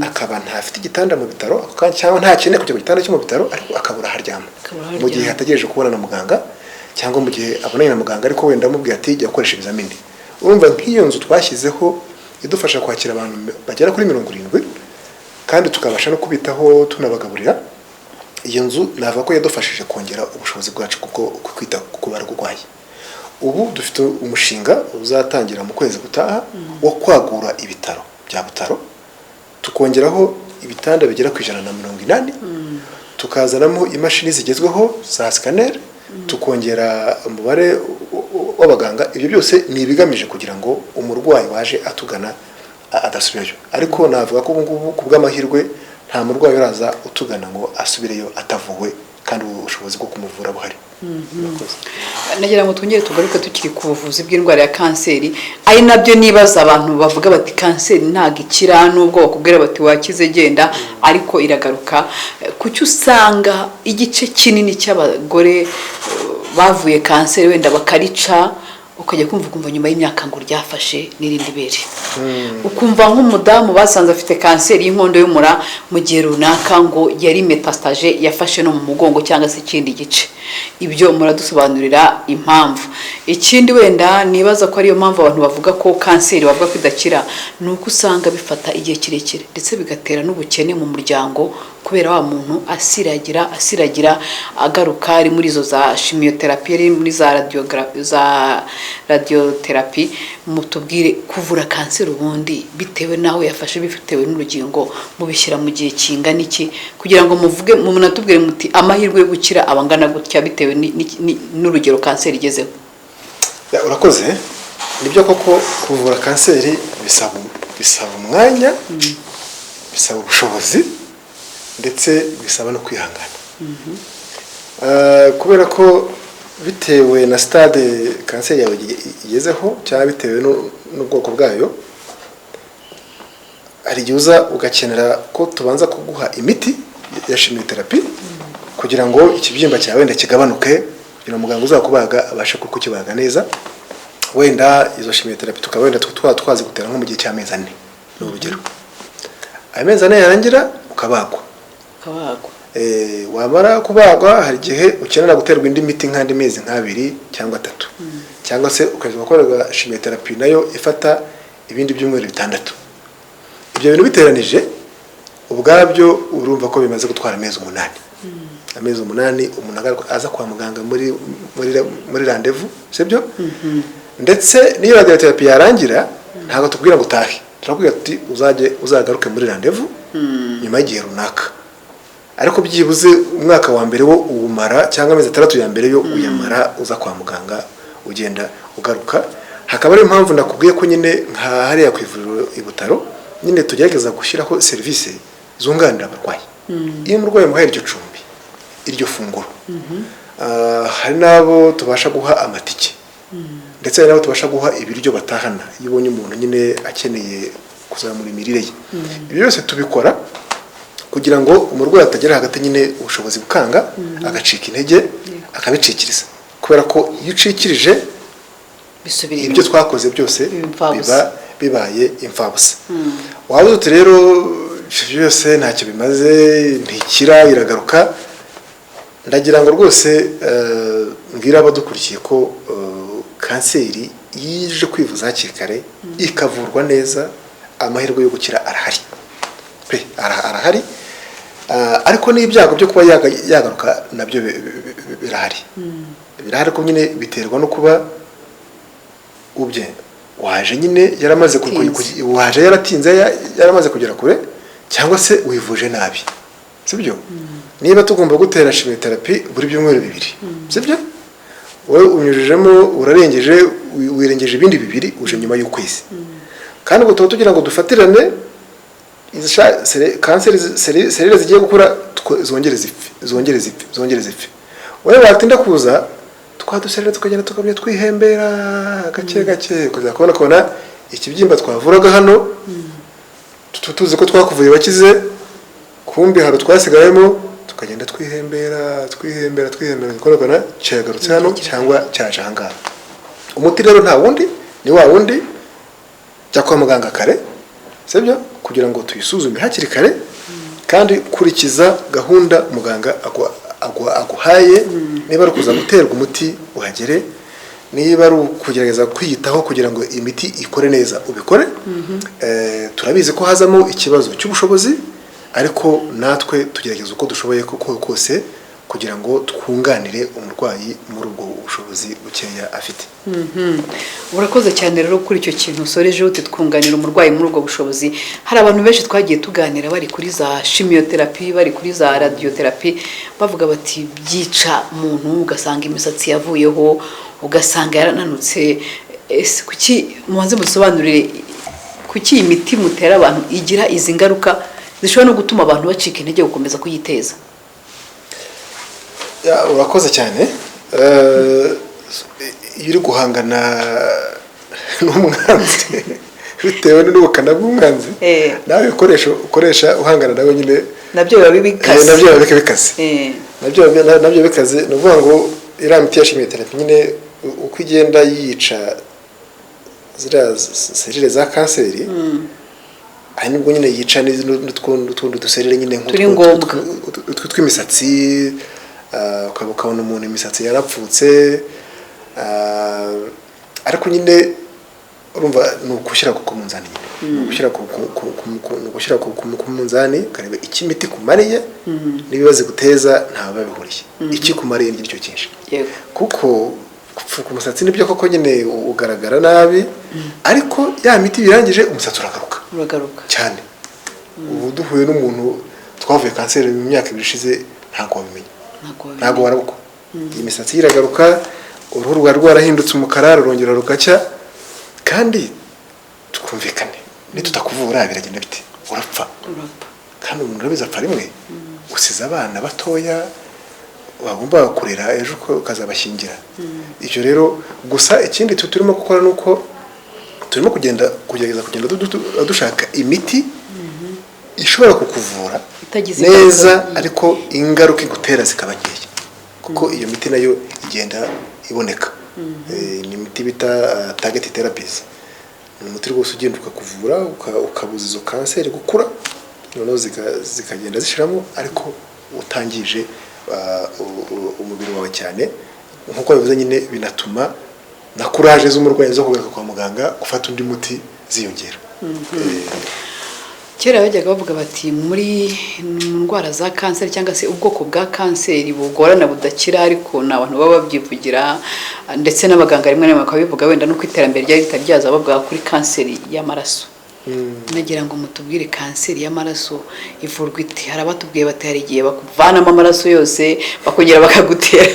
B: akaba ntafite igitanda mu bitaro cyangwa ntakeneye kujya ku gitanda cyo mu bitaro ariko akabura haryama mu gihe hategereje kubona na muganga cyangwa mu gihe abonanye na muganga ariko wenda amubwiye ati jya gukoresha ibizamini. Urumva nk'iyo nzu twashyizeho idufasha kwakira abantu bagera kuri 70 kandi tukabasha no kubitaho tunabagaburira. Iyo nzu navuga ko yadufashije kongera ubushobozi bwacu kuko kwita ku barwayi. Ubu dufite umushinga uzatangira mu kwezi gutaha wo kwagura ibitaro bya Butaro tukongeraho ibitanda bigera ku 180 tukazanamo imashini zigezweho za scanner tukongera umubare w'abaganga. Ibyo byose ni ibigamije kugira ngo umurwayi waje atugana adasubirayo, ariko navuga ko ubu ngubu ku bw'amahirwe nta murwayi uraza utugana ngo asubireyo atavuwe kandi ubushobozi bwo kumuvura buhari.
A: Nagira ngo twongere tugaruke tukiri ku buvuzi bw'indwara ya kanseri, ari nabyo nibaza abantu bavuga bati kanseri ntago ikira nubwo bakubwira bati wakize genda ariko iragaruka. Kuki usanga igice kinini cy'abagore bavuye kanseri wenda bakarica ukajya kumva nyuma y'imyaka ngo ryafashe n'irindi bere, ukumva nk'umudamu basanze afite kanseri y'inkondo y'umura mu gihe runaka ngo yari metastage yafashe no mu mugongo cyangwa se ikindi gice. Ibyo muradusobanurira impamvu. Ikindi wenda nibaza ko ariyo mpamvu abantu bavuga ko kanseri bavuga ko idakira nuko usanga bifata igihe kirekire ndetse bigatera n'ubukene mu muryango kubera wa muntu asiragira agaruka ari muri zo za chimiothérapie ari muri za radiotherapie. Mutubwire kuvura kanseri ubundi bitewe naho yafashe bifitewe n'urugingo mubishyira mu gihe kingana iki kugira ngo muvuge munatubwire muti amahirwe yo gukira abangana gutya bitewe n'urugero kanseri igezeho.
B: Urakoze. Nibyo koko kuvura kanseri bisaba umwanya, bisaba ubushobozi ndetse bisaba no kwihangana. Kubera ko bitewe na stade kanseri yawe igezeho cyangwa bitewe n'ubwoko bwayo, hari igihe uza ugakenera ko tubanza kuguha imiti ya chimiothérapie kugira ngo ikibyimba cyawe wenda kigabanuke kugira muganga uzakubaga abashe kukibaga neza. Wenda izo chimiothérapie tukaba wenda twazi gutera nko mu gihe cy'amezi 4 n'urugero. Amezi 4 yarangira ukabagwa. Wamara kubagwa hari igihe ukenera guterwa indi miti nk'andi mezi 2 cyangwa 3 cyangwa se ukaza gukorerwa chimiothérapie nayo ifata ibindi byumweru 6. Ibyo bintu biteranije ubwabyo urumva ko bimaze gutwara amezi 8. Amezi 8 umuntu aza kwa muganga muri rendez-vous, sibyo? Ndetse niyo radiotherapie yarangira ntago tubwira ngo utahe, turakubwira ati uzagaruke muri rendez-vous nyuma y'igihe runaka. Ariko byibuze umwaka wa mbere wo umara cyangwa amezi 3 ya mbere yo uyamara uza kwa muganga ugenda ugaruka. Hakaba ari impamvu ndakubwiye ko nyine nka hariya kwivuriro i Butaro nyine tugerageza gushyiraho service zunganira abarwayi. Iyo umurwayi muhaye iryo cumbi, iryo funguro, hari nabo tubasha guha amatike ndetse nabo tubasha guha ibiryo batahana iyo ubonye umuntu nyine akeneye kuzamura imirire ye. Ibyo byose tubikora kugira ngo umurwayi atagera hagati nyine ubushobozi bukanga agacika intege akabicikiriza, kubera ko iyo ucikirije ibyo twakoze byose bibaye imfabusa. Wabuze uti rero byose ntacyo bimaze ntikira iragaruka. Ndagira ngo rwose mbwira abadukurikiye ko kanseri yije kwivuza hakiri kare ikavurwa neza amahirwe yo gukira arahari arahari. Ariko n'ibyago byo kuba yagaruka nabyo birahari ko nyine biterwa no kuba ubye waje nyine yaramaze waje yaratinze yaramaze kugera kure cyangwa se wivuje nabi, sibyo? Niba tugomba gutera chimiothérapie buri byumweru 2, sibyo? Wowe unyujijemo urarengeje wirengeje ibindi 2 uje nyuma y'ukwezi. Kandi ngo tugira ngo dufatirane kanseri serire zigiye gukura zongere zipfe. Wowe watinda kuza twaduserera tukagenda tukabye twihembera gake kuza kubona ikibyimba twavuraga hano tutuzi ko twakuvuye bakize, kumbi haro twasigayemo tukagenda twihembera kubona cyagarutse hano cyangwa cyaje hanga. Umuti rero nta wundi ni wa wundi jya kwa muganga kare sibyo kugira ngo tuyisuzume hakiri kare kandi kurikiza gahunda muganga aguhaye niba ari kuza guterwa umuti uhagere niba ari ukugerageza kwiyitaho kugira ngo imiti ikore neza ubikore turabizi ko hazamo ikibazo cy'ubushobozi ariko natwe tugerageza uko dushoboye kose kugira ngo twunganire umurwayi muri ubwo bushobozi bukeya afite.
A: Urakoze cyane rero kuri icyo kintu usoreje uti twunganira umurwayi muri ubwo bushobozi. Hari abantu benshi twagiye tuganira bari kuri za chimiotherapy bari kuri za radiotherapy bavuga bati byica umuntu ugasanga imisatsi yavuyeho ugasanga yarananutse. Ese kuki mubanze musobanurire kuki imiti mutera abantu igira izi ngaruka zishobora no gutuma abantu bacika intege gukomeza kuyiteza?
B: Urakoze cyane. Iyo uri guhangana n'umwanzi bitewe n'ubukana bw'umwanzi nawe ukoresha uhangana nawe nyine
A: nabyo biba bikaze.
B: Nabyo bikaze ni ukuvuga ngo iriya miti ya chimiotherapy nyine uko igenda yica ziriya serire za kanseri hari nubwo nyine yica n'utundi duserire nyine tw'imisatsi ukabona umuntu imisatsi yarapfutse ariko nyine urumva ni ukushyira ku munzani gushyira ku munzani ukareba iki imiti kumariye n'ibibazo guteza ntawe babihuriye iki kumariye n'icyo cyinshi kuko gupfuka umusatsi nibyo koko nyine ugaragara nabi ariko ya miti birangije umusatsi uragaruka cyane. Ubu duhuye n'umuntu twavuye kanseri mu myaka 2 ishize ntabwo wabimenya ntabwo warabuko imisatsi iragaruka uruhu rwa rwarahindutse umukara rurongera rugacya kandi tukumvikane nitutakuvura biragenda bite urapfa kandi umuntu urabiza apfa rimwe usize abana batoya bagomba kurera ejo ukazabashingira icyo rero gusa ikindi turimo gukora nuko turimo kugerageza kugenda dushaka imiti ishobora kukuvura neza ariko ingaruka igutera zikaba nkeya kuko iyo miti nayo igenda iboneka. Ni imiti bita target therapies ni umuti rwose ugenda ukakuvura ukabuza izo kanseri gukura noneho zikagenda zishiramo ariko utangije umubiri wawe cyane nkuko bivuze nyine binatuma na courage z'umurwayi zo kugaruka kwa muganga gufata undi muti ziyongera.
A: Kera bajyaga bavuga bati muri ndwara za kanseri cyangwa se ubwoko bwa kanseri bugorana budakira ariko n'abantu baba babyivugira ndetse n'abaganga rimwe na rimwe bakabivuga wenda no kwiterambere ryari ritaryaza bavuga kuri kanseri y'amaraso. Nagira ngo mutubwire kanseri y'amaraso ivurwa ite? Hari abatubwiye bati hari igihe bakuvanamo amaraso yose bakongera bakagutera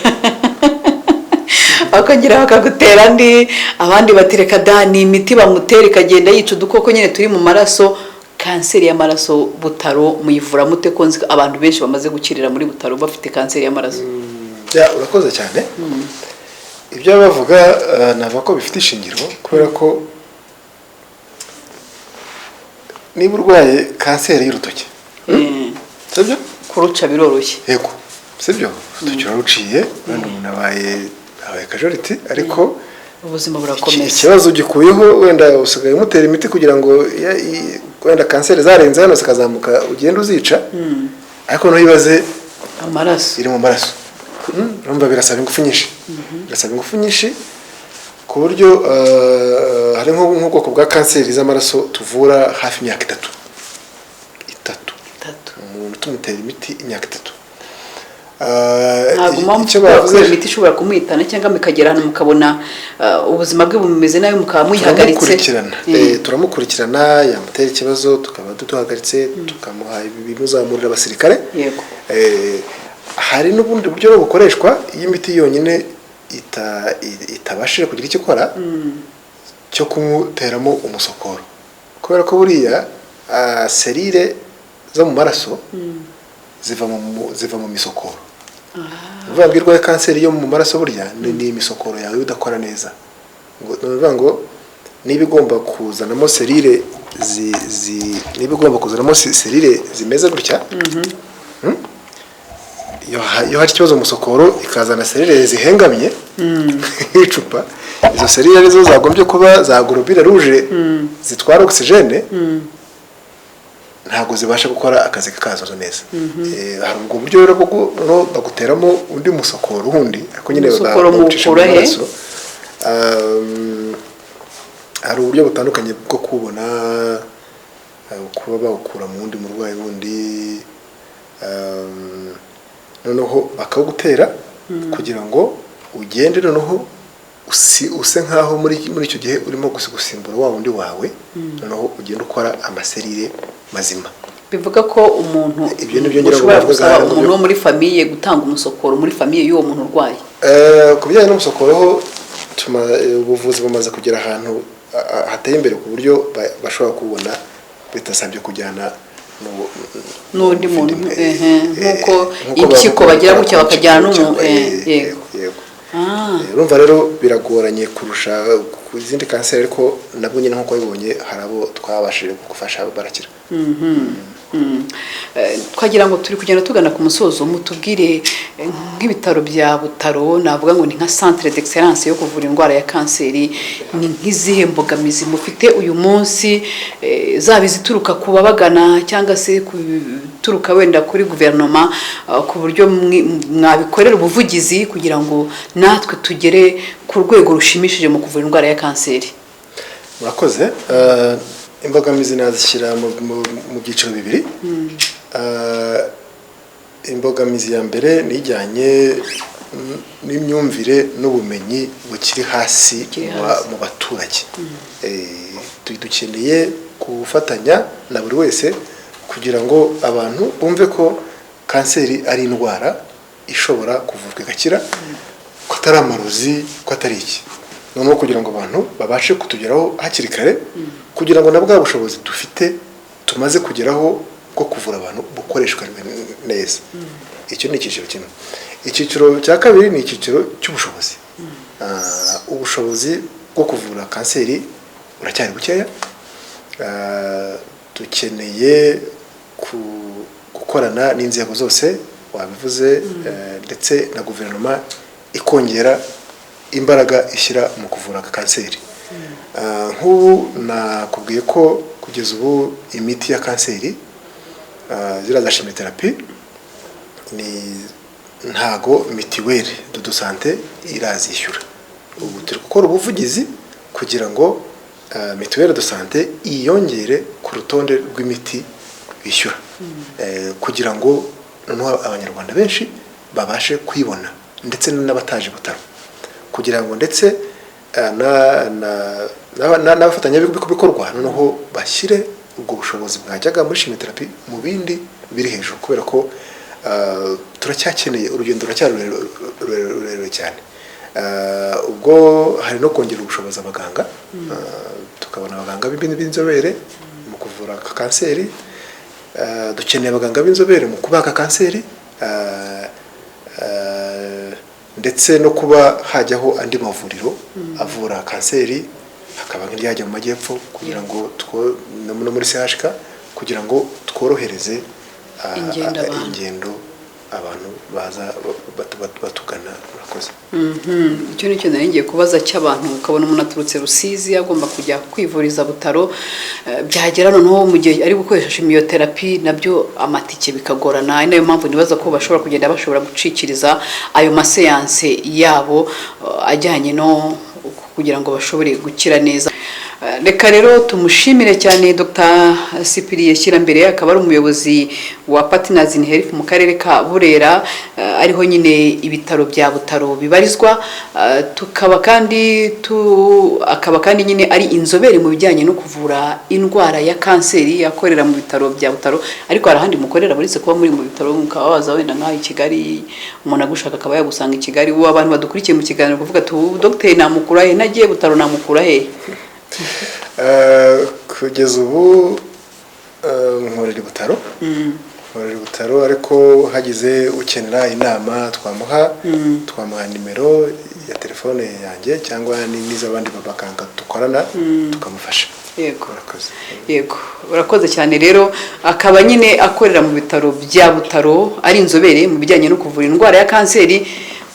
A: bakagutera andi abandi batereka ni imiti bamutera ikagenda yica udukoko nyine turi mu maraso. Kanseri y'amaraso Butaro muyivura mute ko abantu benshi bamaze gukirira muri Butaro bafite kanseri y'amaraso?
B: Urakoze cyane. Ibyo bavuga nava ko bifite ishingiro kubera ko niba urwaye kanseri y'urutoki sibyo
A: kuruca biroroshye
B: yego sibyo tukiruciye kandi umuntu abaye casualty ariko
A: ubuzima burakomeza
B: ikibazo gikuyeho wenda usigaye umutera imiti kugira ngo wenda kanseri zarenze hano zikazamuka ugenda uzica ariko no yibaze
A: amaraso
B: iri mu maraso urumva birasaba ingufu nyinshi ku buryo hari nk'ubwoko bwa kanseri z'amaraso tuvura hafi imyaka 3 umuntu tumutera imiti imyaka 3
A: icyo bavuze imiti ishobora kumuhitana cyangwa mukagera hano mukabona ubuzima bwe bumeze nayo mukaba muyihagaritse.
B: Turamukurikirana yamutera ikibazo tukaba duhagaritse tukamuha ibimuzamurira abasirikare. Hari n'ubundi buryo bukoreshwa iyo imiti yonyine itabashije kugira icyo ikora cyo kumuteramo umusokoro kubera ko buriya serire zo mu maraso ziva mu misokoro. Uvuga ngo irwaye kanseri yo mu maraso burya ni imisokoro yawe udakora neza. Uvuga ngo niba igomba kuzanamo serire zimeze gutya iyo hari ikibazo umusokoro ikazana serire zihengamye nk'icupa izo serire arizo zagombye kuba za globule rouge zitwara oxygene ntabwo zibasha gukora akazi kazo neza. Hari ubwo buryo rero bwo baguteramo undi musokoro wundi ariko nyine
A: bagucisha
B: hari uburyo butandukanye bwo kubona kuba bawukura mu wundi murwayi wundi, noneho bakawugutera kugira ngo ugende noneho use nkaho muri icyo gihe urimo gusimbura wa wundi wawe, noneho ugenda ukora amaserire mazima.
A: Bivuga ko umuntu
B: ibyo nibyo ngira ngo
A: bavuga umuntu wo muri famiye gutanga umusokoro muri famiye y'uwo muntu urwaye.
B: Ku bijyanye n'umusokoro ho ubuvuzi bumaze kugera ahantu hateye imbere ku buryo bashobora kubona bitasabye kujyana
A: n'undi muntu nk'uko impyiko bagira gutya bakajyana n'umuntu.
B: Yego. Urumva rero biragoranye kurusha ku zindi kanseri, ariko nabwo nyine nk'uko bibonye hari abo twabashije gufasha barakira.
A: Twagira ngo turi kugenda tugana ku musozo, mutubwire nk'ibitaro bya Butaro, navuga ngo ni nka centre d'excellence yo kuvura indwara ya kanseri, ni nk'izihe mbogamizi mufite uyu munsi, zaba izituruka ku babagana cyangwa se kuturuka wenda kuri guverinoma, ku buryo mwabikorera ubuvugizi kugira ngo natwe tugere ku rwego rushimishije mu kuvura indwara ya kanseri?
B: Murakoze. Imbogamizi nazishyira mu byiciro bibiri. Imbogamizi ya mbere ni ijyanye n'imyumvire n'ubumenyi bukiri hasi mu baturage. Dukeneye gufatanya na buri wese kugira ngo abantu bumve ko kanseri ari indwara ishobora kuvurwa igakira, ko atari amarozi, ko atari iki. Noneho kugira ngo abantu babashe kutugeraho hakiri kare, kugira ngo na bwa bushobozi dufite tumaze kugeraho bwo kuvura abantu bukoreshwa neza. Icyo ni icyiciro kimwe. Icyiciro cya kabiri ni icyiciro cy'ubushobozi. Ubushobozi bwo kuvura kanseri buracyari bukeya. Dukeneye gukorana n'inzego zose wabivuze, ndetse na guverinoma ikongera imbaraga ishyira mu kuvura kanseri. Nk'ubu nakubwiye ko kugeza ubu imiti ya kanseri ziriya za chimiothérapie ntago mituweli de santé irazishyura. Ubu turi gukora ubuvugizi kugira ngo mituweli de santé iyongere ku rutonde rw'imiti bishyura, kugira ngo noneho abanyarwanda benshi babashe kwibona, ndetse n'abataje Butaro, kugira ngo ndetse n'abafatanyabikorwa noneho bashyire ubwo bushobozi bwajyaga muri chimiothérapie mu bindi biri hejuru, kubera ko turacyakeneye, urugendo ruracyari rurerure cyane. Ubwo hari no kongera ubushobozi abaganga, tukabona abaganga b'inzobere mu kuvura kanseri. Dukeneye abaganga b'inzobere mu kubaga kanseri, ndetse no kuba hajyaho andi mavuriro avura kanseri, hakaba nk'iryajya mu majyepfo kugira ngo no muri CHK kugira ngo tworohereze ingendo abantu baza batugana. Murakoze.
A: Icyo nicyo nari ngiye kubaza cy'abantu, ukabona umuntu aturutse Rusizi agomba kujya kwivuriza Butaro, byagera noneho mu gihe ari gukoresha chimiothérapie nabyo amatike bikagorana. Ari nayo mpamvu nibaza ko bashobora kugenda bashobora gucikiriza ayo maseanse yabo ajyanye no kugira ngo bashobore gukira neza. Reka rero tumushimire cyane Dr. Cyprien Shyirambere, akaba ari umuyobozi wa Partners in Health mu karere ka Burera, ariho nyine ibitaro bya Butaro bibarizwa. Akaba kandi nyine ari inzobere mu bijyanye no kuvura indwara ya kanseri, yakorera mu bitaro bya Butaro, ariko hari ahandi mukorera buretse kuba muri mu bitaro, mukaba waza wenda nk'aho i Kigali, umuntu agushaka akaba yagusanga i Kigali. Ubu abantu badukurikiye mu kiganiro kuvuga ati Dr. namukura he, nagiye Butaro namukura he?
B: Kugeza ubu nkorera Butaro, ariko hagize ukenera inama twamuha nimero ya telefone yanjye cyangwa n'iz'abandi babakanga dukorana tukamufasha. Yego, urakoze cyane. Rero akaba nyine akorera mu bitaro bya Butaro, ari inzobere mu bijyanye no kuvura indwara ya kanseri.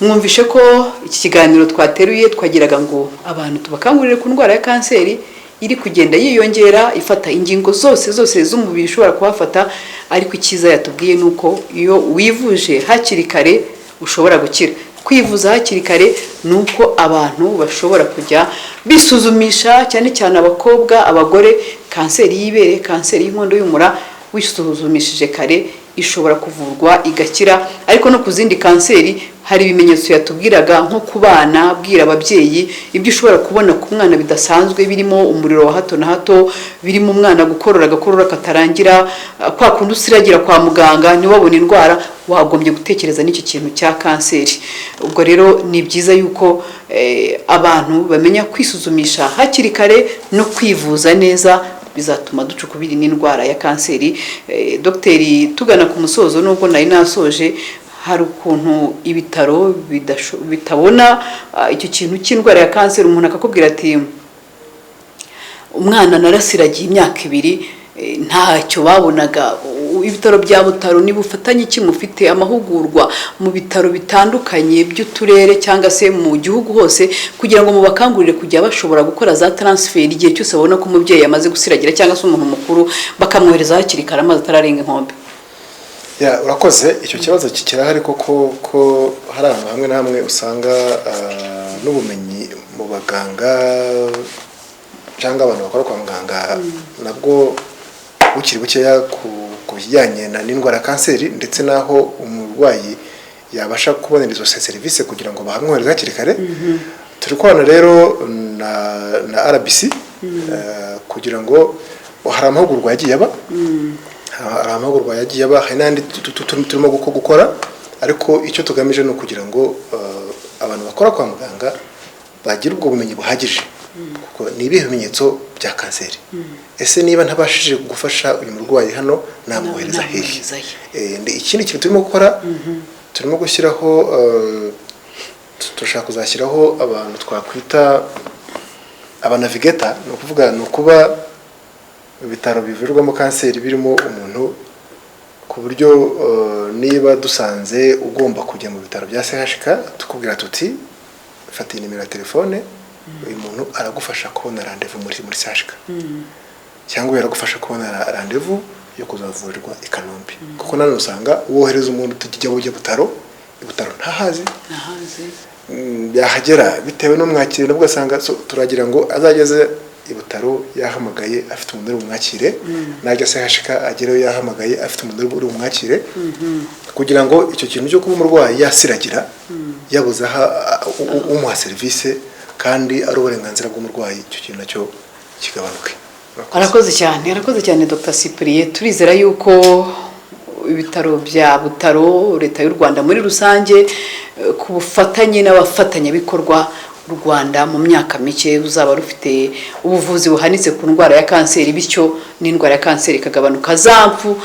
A: mwumvishe ko iki kiganiro twateruye twagiraga ngo abantu tubakangurire ku ndwara ya kanseri iri kugenda yiyongera ifata ingingo zose z'umubiri ishobora kuhafata, ariko icyiza yatubwiye nuko iyo wivuje hakiri kare ushobora gukira. Kwivuza hakiri kare nuko abantu bashobora kujya bisuzumisha, cyane cyane abakobwa, abagore, kanseri y'ibere, kanseri y'inkondo y'umura, wisuzumishije kare ishobora kuvurwa igakira. Ariko no ku zindi kanseri hari ibimenyetso yatubwiraga nko ku bana, bwira ababyeyi ibyo ushobora kubona ku mwana bidasanzwe, birimo umuriro wa hato na hato, birimo umwana agakorora katarangira, kwa kundi usiragira kwa muganga ntibabone indwara, wagombye gutekereza n'iki kintu cya kanseri. Ubwo rero ni byiza yuko abantu bamenya kwisuzumisha hakiri kare no kwivuza neza, bizatuma ducukubira n'indwara ya kanseri. Dogiteri, tugana ku musozo nubwo nari nasoje, hari ukuntu ibitaro bitabona icyo kintu cy'indwara ya kanseri. Umuntu akakubwira ati umwana narasiragiye imyaka 2 ntacyo babonaga. Ibitaro bya Butaro ni bufatanye iki mufite amahugurwa mu bitaro bitandukanye by'uturere cyangwa se mu gihugu hose, kugira ngo mubakangurire kujya bashobora gukora za transfer igihe cyose babona ko umubyeyi amaze gusiragira cyangwa se umuntu mukuru, bakamwohereza hakiri kare amazi atararenga inkombe?
B: Urakoze. Icyo kibazo kirahari koko, ko hari ahantu hamwe na hamwe usanga n'ubumenyi mu baganga cyangwa abantu bakora kwa muganga nabwo bukiri bukeya ku bijyanye n'indwara ya kanseri, ndetse n'aho umurwayi yabasha kubonera izo serivisi kugira ngo bahamwohereze hakiri kare. Turi kubona rero na RBC kugira ngo hari amahugurwa yagiye aba, hari n'andi turimo gukora, ariko icyo tugamije ni ukugira ngo abantu bakora kwa muganga bagire ubwo bumenyi buhagije, kuko ni ibihe bimenyetso bya kanseri. Ese niba ntabashije gufasha uyu murwayi hano namwohereza hehe? Ikindi kintu turimo gukora, turimo gushyiraho turashaka kuzashyiraho abantu twakwita abanavigeta, ni ukuvuga ni ukuba ibitaro bivurirwamo kanseri birimo umuntu, ku buryo niba dusanze ugomba kujya mu bitaro bya CHK tukubwira tuti fata nimero ya telefone, uyu muntu aragufasha kubona rendezvous muri CHK, cyangwa yaragufasha kubona rendezvous yo kuzavurirwa i Kanombe. Kuko nanone usanga wohereza umuntu tujya Butaro ntahazi yahagera bitewe n'umwakire, nabwo asanga turagira ngo azageze i Butaro yahamagaye afite umuntu uri umwakire, najya CHK agereyo yahamagaye afite umuntu uri umwakire, kugira ngo icyo kintu cyo kuba umurwayi yasiragira yabuze umuha serivisi kandi ari uburenganzira bw'umurwayi, icyo kintu nacyo kigabanuke.
A: Arakoze cyane Dr. Cyprien. Turizera yuko ibitaro bya Butaro, leta y'u Rwanda muri rusange, ku bufatanye n'abafatanyabikorwa u Rwanda mu myaka mike uzaba rufite ubuvuzi buhanitse ku ndwara ya kanseri, bityo n'indwara ya kanseri ikagabanuka, zampfu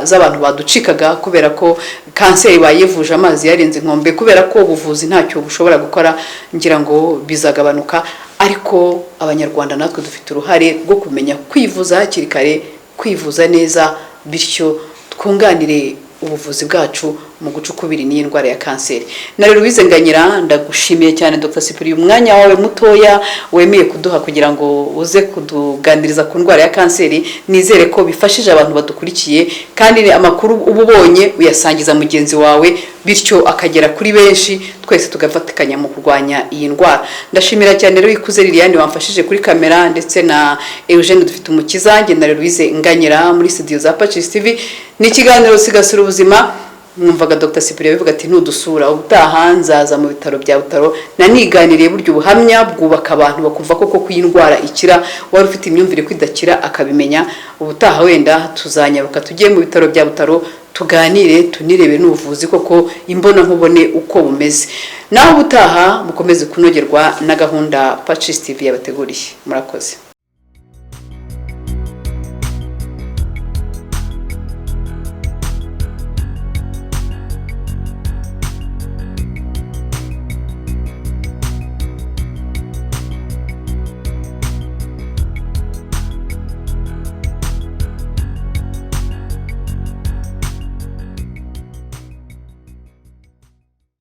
A: z'abantu baducikaga kubera ko kanseri bayivuje amazi yarenze inkombe, kubera ko ubuvuzi ntacyo bushobora gukora, ngira ngo bizagabanuka. Ariko abanyarwanda natwe dufite uruhare rwo kumenya kwivuza hakiri kare, kwivuza neza, bityo twunganire ubuvuzi bwacu mu gucukubira n'iyi ndwara ya kanseri. Na rero Nganyira, ndagushimiye cyane Dr. Cyprien, umwanya wawe mutoya wemeye kuduha kugira ngo uze kuduganiriza ku ndwara ya kanseri. Nizere ko bifashije abantu badukurikiye, kandi amakuru ubonye uyasangiza mugenzi wawe, bityo akagera kuri benshi, twese tugafatikanya mu kurwanya iyi ndwara. Ndashimira cyane rero Ikuze Liliane wamfashije kuri kamera, ndetse na Eugene dufite umukiza, nge na Louise Nganyira muri studio za Patches TV. Ni ikiganiro Sigasira Ubuzima. Mwumvaga Dr. Cyprien bivuga ati ntudusura, ubutaha nzaza mu bitaro bya Butaro naniganiriye buryo ubuhamya bwubaka abantu bakumva koko kw'indwara ikira, wari ufite imyumvire kwidakira akabimenya. Ubutaha wenda tuzanyaruka tujye mu bitaro bya Butaro tuganire, tunirebe n'ubuvuzi koko imbona nkubone uko bumeze. Naho ubutaha mukomeze kunogerwa na gahunda Patches TV yabateguriye. Murakoze.